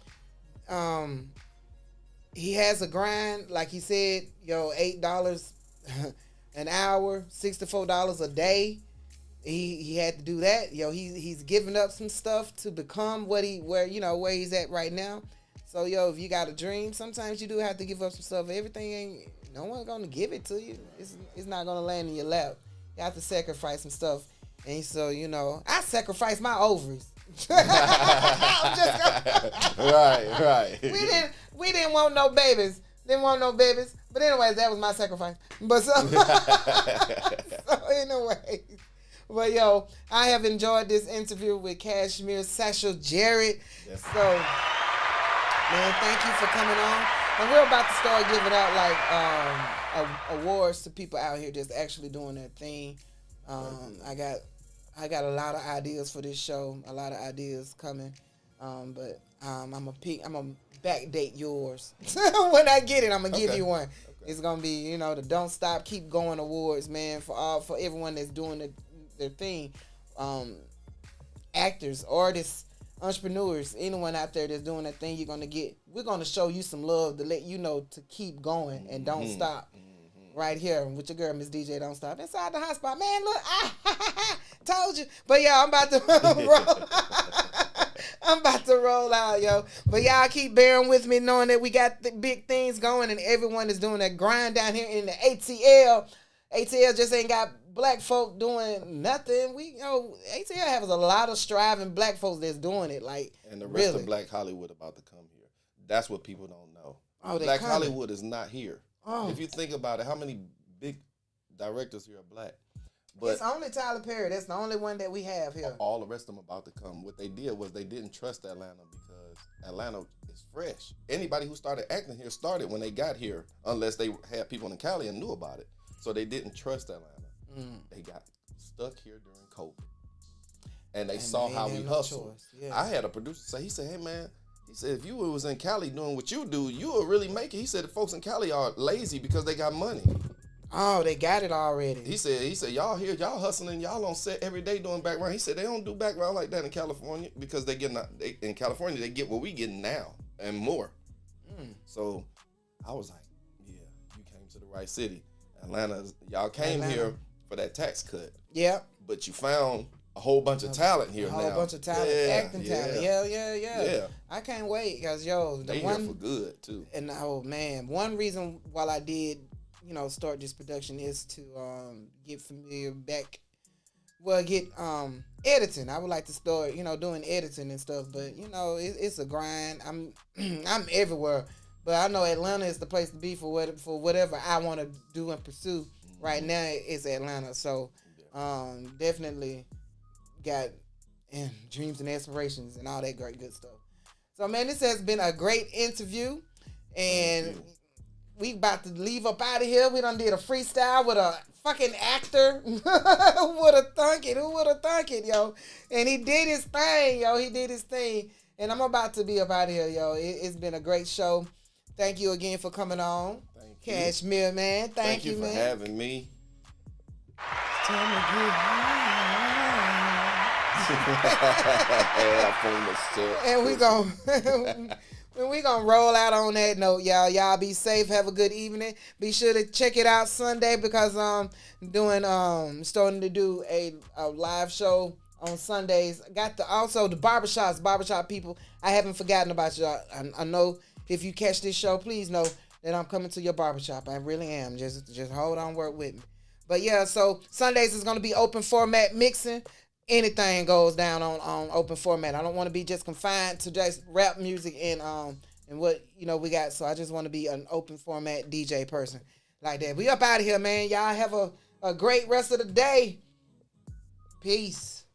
he has a grind, like he said, $8 an hour, $64 a day. He had to do that. He's giving up some stuff to become where he's at right now. So if you got a dream, sometimes you do have to give up some stuff. No one's gonna give it to you. It's not gonna land in your lap. You have to sacrifice some stuff. And so, I sacrificed my ovaries. Right. We didn't want no babies. But anyways, that was my sacrifice. But so anyways. But I have enjoyed this interview with Kashmir Satchel-Jarrett. Yes. So, man, thank you for coming on. And we're about to start giving out awards to people out here just actually doing their thing. I got a lot of ideas for this show, a lot of ideas coming, but I'm gonna backdate yours. When I get it, I'm gonna give you one. Okay. It's gonna be the Don't Stop, Keep Going awards, man, for everyone that's doing their thing, actors, artists, entrepreneurs, anyone out there that's doing that thing. We're gonna show you some love to let you know to keep going and don't stop. Right here with your girl, Miss DJ Don't Stop. Inside the hotspot. Man, look, I told you. But I'm about to roll. I'm about to roll out, yo. But y'all keep bearing with me, knowing that we got the big things going and everyone is doing that grind down here in the ATL. ATL just ain't got black folk doing nothing. ATL has a lot of striving black folks that's doing it. Like, and the rest really. of Black Hollywood about to come here. That's what people don't know. Oh, Black coming. Hollywood is not here. Oh. If you think about it, how many big directors here are black? But it's only Tyler Perry. That's the only one that we have here. all the rest of them about to come. What they did was they didn't trust Atlanta because Atlanta is fresh. Anybody who started acting here started when they got here, unless they had people in Cali and knew about it. So they didn't trust Atlanta. They got stuck here during COVID. And they saw how we hustled. Yeah. I had a producer say, he said, hey man, he said, if you was in Cali doing what you do, you would really make it. He said the folks in Cali are lazy because they got money. Oh, they got it already. He said, y'all here, y'all hustling, y'all on set every day doing background. He said they don't do background like that in California because in California they get what we getting now and more. So I was like, yeah, you came to the right city. Atlanta, y'all came here for that tax cut. Yeah. But you found a whole bunch of talent here now. A whole bunch of talent, acting talent. Yeah. I can't wait because, they here for good, too. And, oh, man, one reason why I did, start this production is to get familiar back. Well, get editing. I would like to start, doing editing and stuff. But, it's a grind. I'm everywhere. But I know Atlanta is the place to be for whatever I want to do and pursue. Right now, it's Atlanta. So, definitely got dreams and aspirations and all that great good stuff. So, man, this has been a great interview. And we about to leave up out of here. We done did a freestyle with a fucking actor. Who would have thunk it, yo? And he did his thing, yo. He did his thing. And I'm about to be up out of here, yo. It's been a great show. Thank you again for coming on. Thank you. Kashmir, man. Thank you, for man. having me. It's time to get high. And we gonna roll out on that note, y'all. Y'all be safe. Have a good evening. Be sure to check it out Sunday because starting to do a live show on Sundays. Got the barbershop people. I haven't forgotten about y'all. I know if you catch this show, please know that I'm coming to your barbershop. I really am. Just hold on, work with me. But yeah, so Sundays is gonna be open format mixing. Anything goes down on open format. I don't want to be just confined to just rap music and what we got. So I just want to be an open format DJ person like that. We up out of here, man. Y'all have a great rest of the day. Peace.